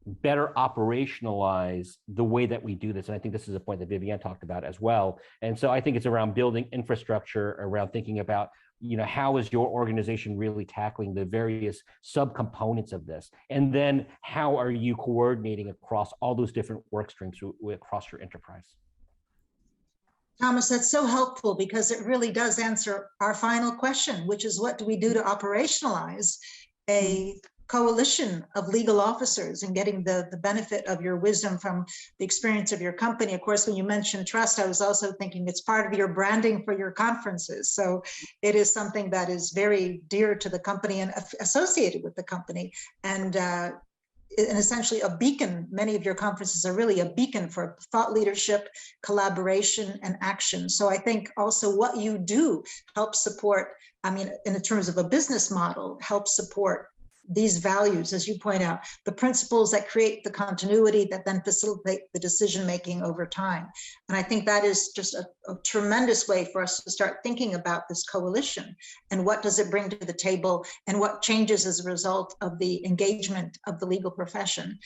better operationalize the way that we do this. And I think this is a point that Vivian talked about as well. And so I think it's around building infrastructure, around thinking about, how is your organization really tackling the various subcomponents of this? And then how are you coordinating across all those different work streams across your enterprise? Thomas, that's so helpful because it really does answer our final question, which is what do we do to operationalize a coalition of legal officers and getting the benefit of your wisdom from the experience of your company. Of course, when you mentioned trust, I was also thinking it's part of your branding for your conferences. So it is something that is very dear to the company and associated with the company. And essentially a beacon. Many of your conferences are really a beacon for thought leadership, collaboration, and action. So I think also what you do helps support, I mean, in terms of a business model, helps support these values, as you point out, the principles that create the continuity that then facilitate the decision-making over time. And I think that is just a tremendous way for us to start thinking about this coalition and what does it bring to the table and what changes as a result of the engagement of the legal profession.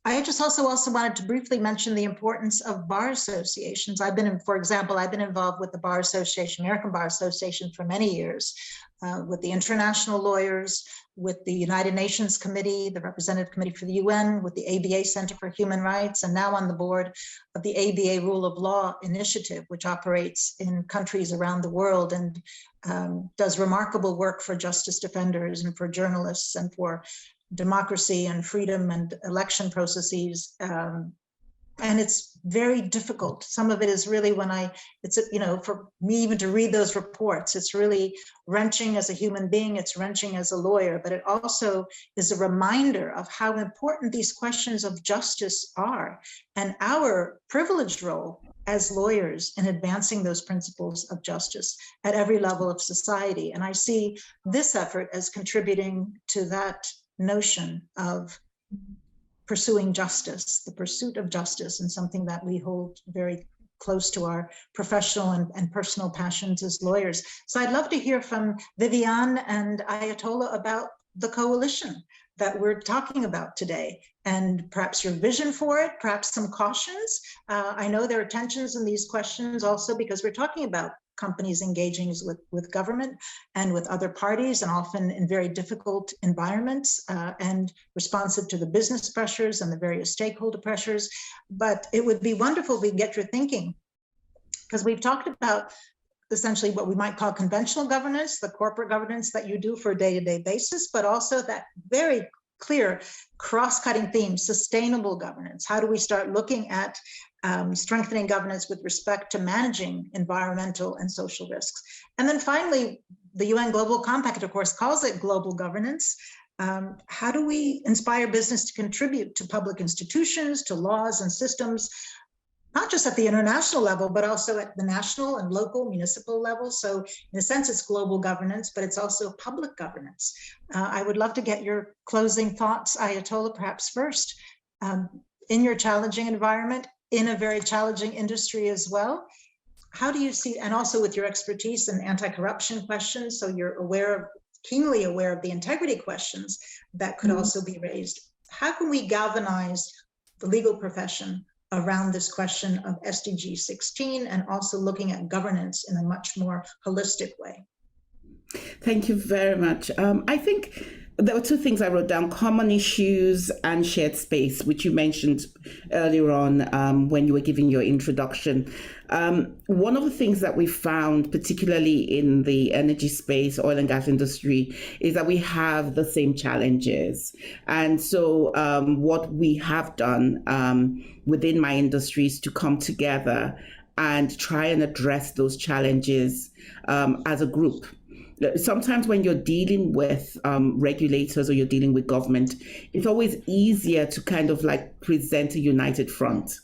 I just also wanted to briefly mention the importance of bar associations. For example, I've been involved with the Bar Association, American Bar Association, for many years, with the international lawyers, with the United Nations Committee, the Representative Committee for the UN, with the ABA Center for Human Rights, and now on the board of the ABA Rule of Law Initiative, which operates in countries around the world and does remarkable work for justice defenders and for journalists and for democracy and freedom and election processes. And it's very difficult. Some of it is really for me even to read those reports, it's really wrenching as a human being, it's wrenching as a lawyer, but it also is a reminder of how important these questions of justice are and our privileged role as lawyers in advancing those principles of justice at every level of society. And I see this effort as contributing to that notion of pursuing justice, the pursuit of justice, and something that we hold very close to our professional and personal passions as lawyers. So I'd love to hear from Viviane and Ayatollah about the coalition that we're talking about today, and perhaps your vision for it, perhaps some cautions. I know there are tensions in these questions also because we're talking about companies engaging with government and with other parties, and often in very difficult environments and responsive to the business pressures and the various stakeholder pressures. But it would be wonderful if we can get your thinking, because we've talked about essentially what we might call conventional governance, the corporate governance that you do for a day-to-day basis, but also that very clear cross-cutting theme, sustainable governance. How do we start looking at strengthening governance with respect to managing environmental and social risks? And then finally, the UN Global Compact, of course, calls it global governance. How do we inspire business to contribute to public institutions, to laws and systems, not just at the international level, but also at the national and local municipal level? So in a sense, it's global governance, but it's also public governance. I would love to get your closing thoughts, Ayatollah, perhaps first. In your challenging environment, in a very challenging industry as well, how do you see, and also with your expertise in anti-corruption questions, so you're keenly aware of the integrity questions that could also be raised. How can we galvanize the legal profession around this question of SDG 16 and also looking at governance in a much more holistic way? Thank you very much. I think there were two things I wrote down: common issues and shared space, which you mentioned earlier on when you were giving your introduction. One of the things that we found, particularly in the energy space, oil and gas industry, is that we have the same challenges. And so what we have done within my industry is to come together and try and address those challenges as a group. Sometimes when you're dealing with regulators or you're dealing with government, it's always easier to kind of like present a united front.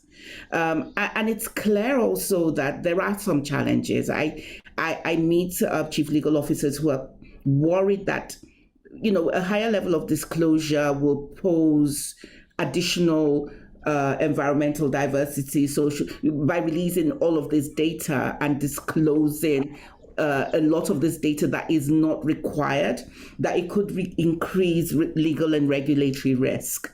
And it's clear also that there are some challenges. I meet chief legal officers who are worried that, a higher level of disclosure will pose additional environmental diversity, social, by releasing all of this data and disclosing a lot of this data that is not required, that it could increase legal and regulatory risk.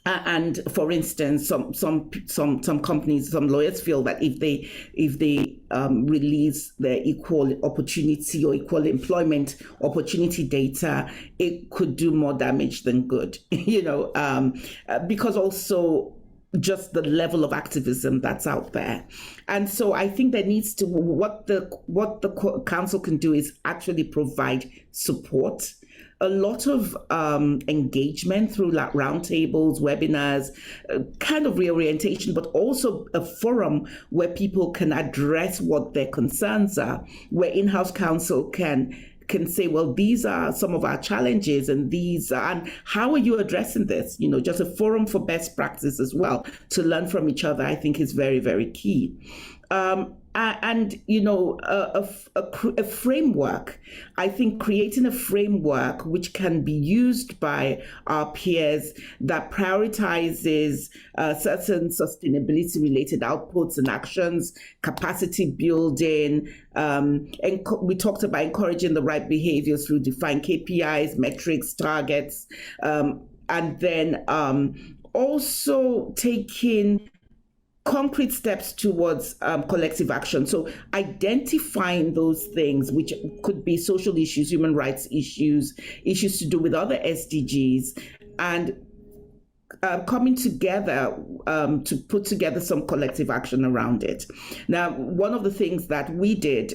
And for instance, some companies, some lawyers feel that if they release the equal opportunity or equal employment opportunity data, it could do more damage than good. Because also just the level of activism that's out there. And so I think there needs to, what the council can do is actually provide support a lot of engagement through like roundtables, webinars, kind of reorientation, but also a forum where people can address what their concerns are, where in-house counsel can say, well, these are some of our challenges and and how are you addressing this? Just a forum for best practice as well to learn from each other, I think is very, very key. And a framework. I think creating a framework which can be used by our peers that prioritizes certain sustainability related outputs and actions, capacity building, and we talked about encouraging the right behaviors through defined KPIs, metrics, targets, and then also taking concrete steps towards collective action. So identifying those things, which could be social issues, human rights issues, issues to do with other SDGs, and coming together to put together some collective action around it. Now, one of the things that we did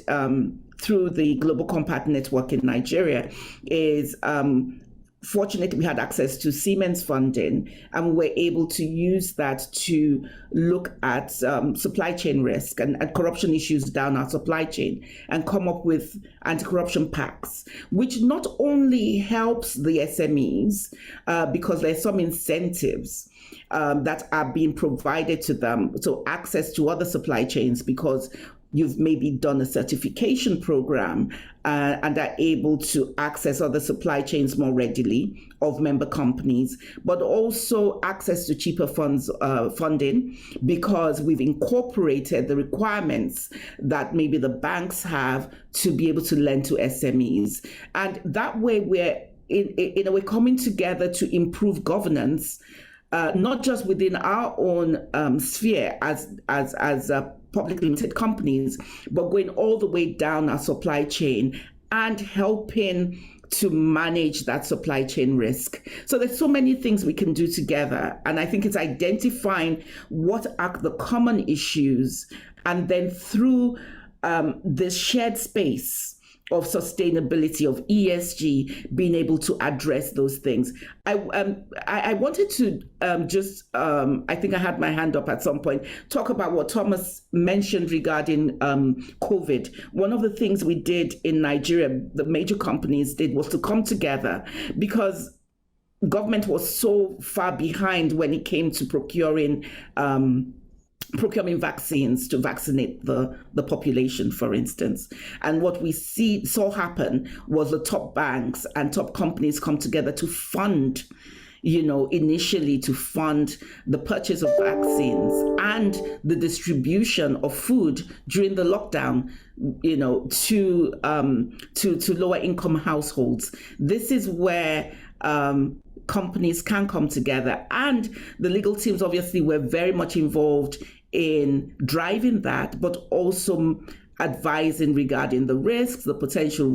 through the Global Compact Network in Nigeria is fortunately, we had access to Siemens funding, and we were able to use that to look at supply chain risk and corruption issues down our supply chain and come up with anti-corruption pacts, which not only helps the SMEs because there's some incentives that are being provided to them, so access to other supply chains because you've maybe done a certification program and are able to access other supply chains more readily of member companies, but also access to cheaper funding because we've incorporated the requirements that maybe the banks have to be able to lend to SMEs. And that way we're in a way coming together to improve governance, not just within our own sphere as public limited companies, but going all the way down our supply chain and helping to manage that supply chain risk. So there's so many things we can do together. And I think it's identifying what are the common issues, and then through this shared space of sustainability, of ESG, being able to address those things. I wanted to I think I had my hand up at some point, talk about what Thomas mentioned regarding COVID. One of the things we did in Nigeria, the major companies did, was to come together because government was so far behind when it came to procuring vaccines to vaccinate the population, for instance. And what we saw happen was the top banks and top companies come together to fund, initially to fund the purchase of vaccines and the distribution of food during the lockdown, to lower income households. This is where companies can come together, and the legal teams obviously were very much involved in driving that, but also advising regarding the risks, the potential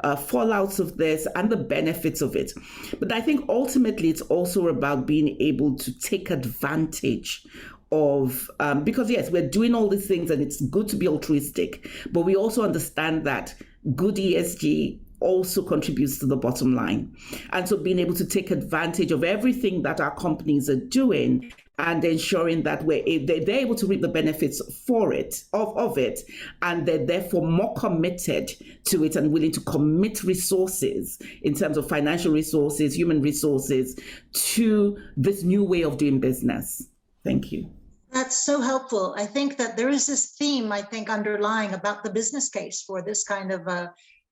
fallouts of this and the benefits of it. But I think ultimately it's also about being able to take advantage of, because yes, we're doing all these things and it's good to be altruistic, but we also understand that good ESG also contributes to the bottom line. And so being able to take advantage of everything that our companies are doing and ensuring that they're able to reap the benefits of it, and they're therefore more committed to it and willing to commit resources in terms of financial resources, human resources, to this new way of doing business. Thank you. That's so helpful. I think that there is this theme, underlying about the business case for this kind of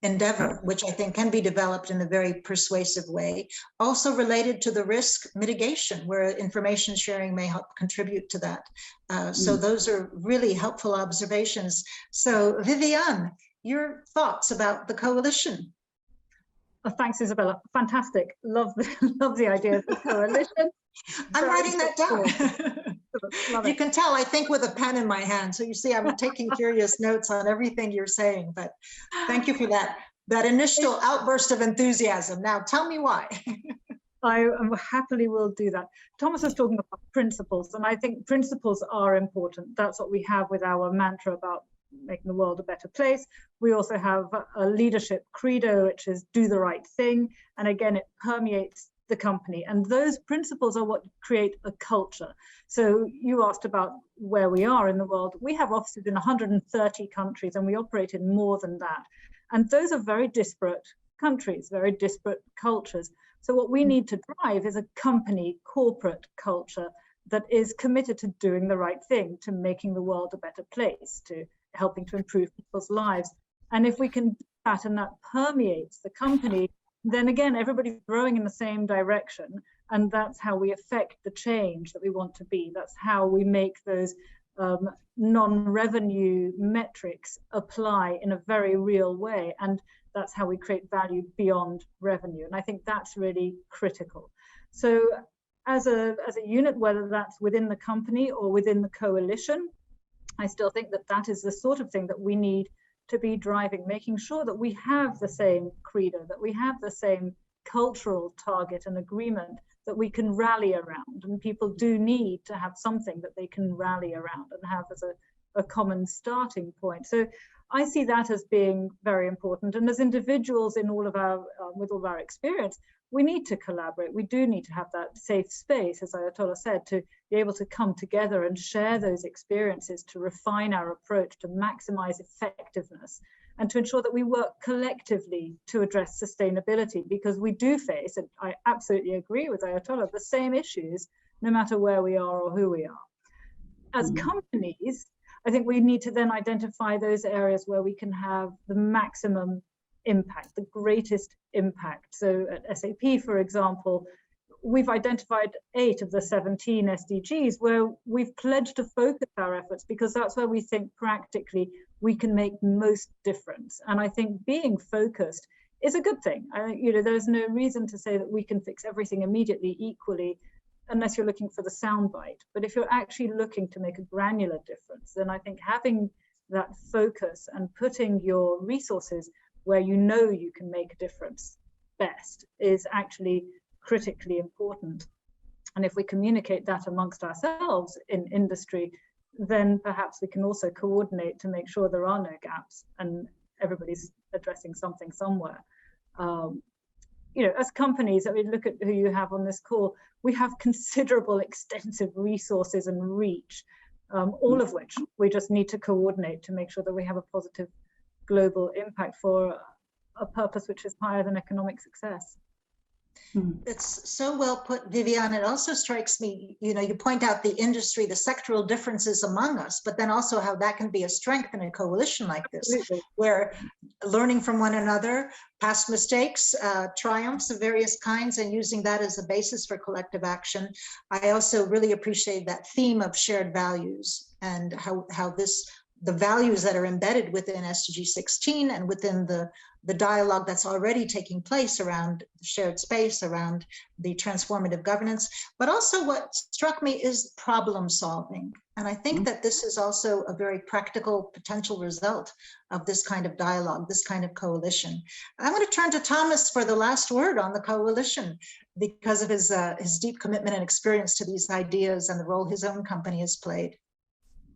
endeavor, which I think can be developed in a very persuasive way. Also related to the risk mitigation, where information sharing may help contribute to that. So those are really helpful observations. So Viviane, your thoughts about the coalition? Oh, thanks, Isabella. Fantastic. Love the idea of the coalition. I'm writing that down. You can tell, I think with a pen in my hand. So you see, I'm taking curious notes on everything you're saying, but thank you for that initial outburst of enthusiasm. Now tell me why. I happily will do that. Thomas is talking about principles, and I think principles are important. That's what we have with our mantra about making the world a better place. We also have a leadership credo, which is do the right thing. And again, it permeates the company. And those principles are what create a culture. So you asked about where we are in the world. We have offices in 130 countries, and we operate in more than that. And those are very disparate countries, very disparate cultures. So what we need to drive is a company corporate culture that is committed to doing the right thing, to making the world a better place, to helping to improve people's lives. And if we can do that and that permeates the company, then again, everybody's growing in the same direction. And that's how we affect the change that we want to be. That's how we make those non-revenue metrics apply in a very real way. And that's how we create value beyond revenue. And I think that's really critical. So as a unit, whether that's within the company or within the coalition, I still think that that is the sort of thing that we need to be driving, making sure that we have the same credo, that we have the same cultural target and agreement that we can rally around. And people do need to have something that they can rally around and have as a common starting point. So I see that as being very important. And as individuals in all of our, with all of our experience, we need to collaborate. We do need to have that safe space, as Ayatollah said, to be able to come together and share those experiences, to refine our approach, to maximize effectiveness, and to ensure that we work collectively to address sustainability, because we do face, and I absolutely agree with Ayatollah, the same issues, no matter where we are or who we are. As companies, I think we need to then identify those areas where we can have the maximum impact, the greatest impact. So at SAP, for example, we've identified 8 of the 17 SDGs where we've pledged to focus our efforts, because that's where we think practically we can make most difference. And I think being focused is a good thing. There's no reason to say that we can fix everything immediately equally, unless you're looking for the soundbite. But if you're actually looking to make a granular difference, then I think having that focus and putting your resources where you know you can make a difference best is actually critically important. And if we communicate that amongst ourselves in industry, then perhaps we can also coordinate to make sure there are no gaps and everybody's addressing something somewhere. As companies, I mean, look at who you have on this call. We have considerable, extensive resources and reach, all of which we just need to coordinate to make sure that we have a positive global impact for a purpose which is higher than economic success. It's so well put, Viviane. It also strikes me, you point out the industry, the sectoral differences among us, but then also how that can be a strength in a coalition like this, Absolutely. Where learning from one another, past mistakes, triumphs of various kinds, and using that as a basis for collective action. I also really appreciate that theme of shared values and how the values that are embedded within SDG 16 and within the dialogue that's already taking place around shared space, around the transformative governance. But also what struck me is problem solving. And I think that this is also a very practical potential result of this kind of dialogue, this kind of coalition. I'm going to turn to Thomas for the last word on the coalition because of his deep commitment and experience to these ideas and the role his own company has played.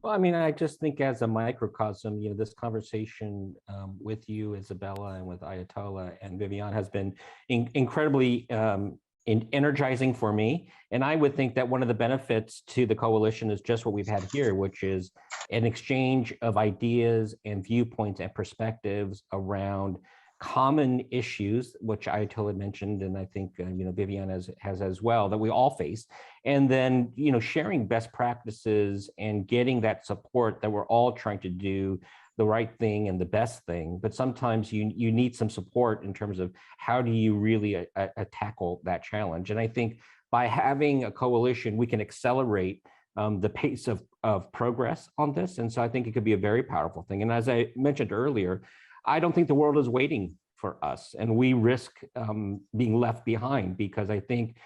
Well, I mean, I just think as a microcosm, this conversation with you, Isabella, and with Ayatollah and Viviane has been incredibly energizing for me. And I would think that one of the benefits to the coalition is just what we've had here, which is an exchange of ideas and viewpoints and perspectives around common issues, which Ayatollah mentioned, and I think Viviane has as well, that we all face, and then sharing best practices and getting that support that we're all trying to do the right thing and the best thing. But sometimes you need some support in terms of how do you really tackle that challenge. And I think by having a coalition, we can accelerate the pace of progress on this. And so I think it could be a very powerful thing. And as I mentioned earlier, I don't think the world is waiting for us, and we risk being left behind, because I think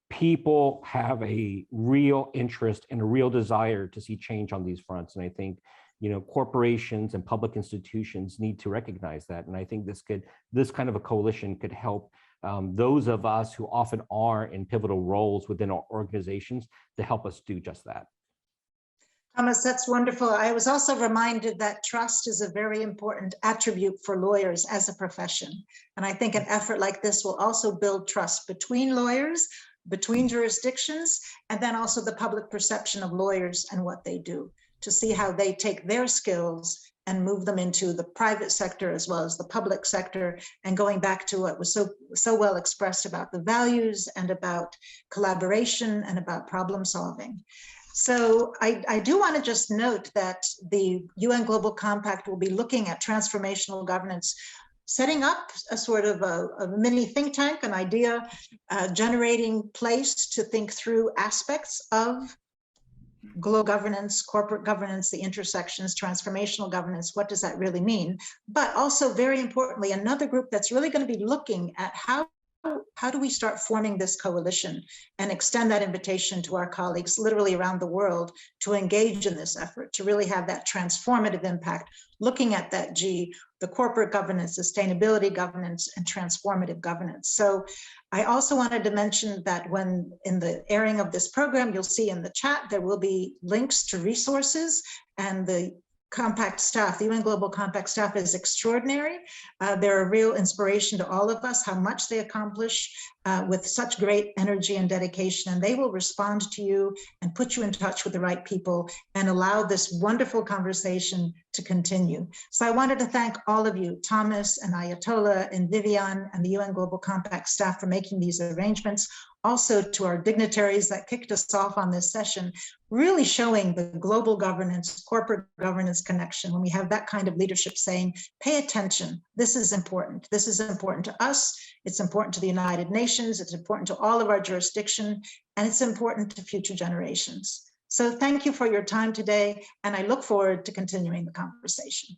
people have a real interest and a real desire to see change on these fronts. And I think, corporations and public institutions need to recognize that. And I think this kind of a coalition could help those of us who often are in pivotal roles within our organizations to help us do just that. Thomas, that's wonderful. I was also reminded that trust is a very important attribute for lawyers as a profession. And I think an effort like this will also build trust between lawyers, between jurisdictions, and then also the public perception of lawyers and what they do, to see how they take their skills and move them into the private sector as well as the public sector. And going back to what was so well expressed about the values and about collaboration and about problem solving. So I do want to just note that the UN Global Compact will be looking at transformational governance, setting up a sort of a mini think tank, an idea generating place to think through aspects of global governance, corporate governance, the intersections, transformational governance. What does that really mean? But also, very importantly, another group that's really going to be looking at how do we start forming this coalition and extend that invitation to our colleagues literally around the world to engage in this effort, to really have that transformative impact, looking at that G, the corporate governance, sustainability governance, and transformative governance. So I also wanted to mention that when in the airing of this program, you'll see in the chat, there will be links to resources, and the Compact staff, the UN Global Compact staff is extraordinary. They're a real inspiration to all of us, how much they accomplish with such great energy and dedication, and they will respond to you and put you in touch with the right people and allow this wonderful conversation to continue. So I wanted to thank all of you, Thomas and Ayatollah and Vivian and the UN Global Compact staff for making these arrangements. Also to our dignitaries that kicked us off on this session, really showing the global governance, corporate governance connection when we have that kind of leadership saying, pay attention, this is important. This is important to us, it's important to the United Nations, it's important to all of our jurisdiction, and it's important to future generations. So thank you for your time today, and I look forward to continuing the conversation.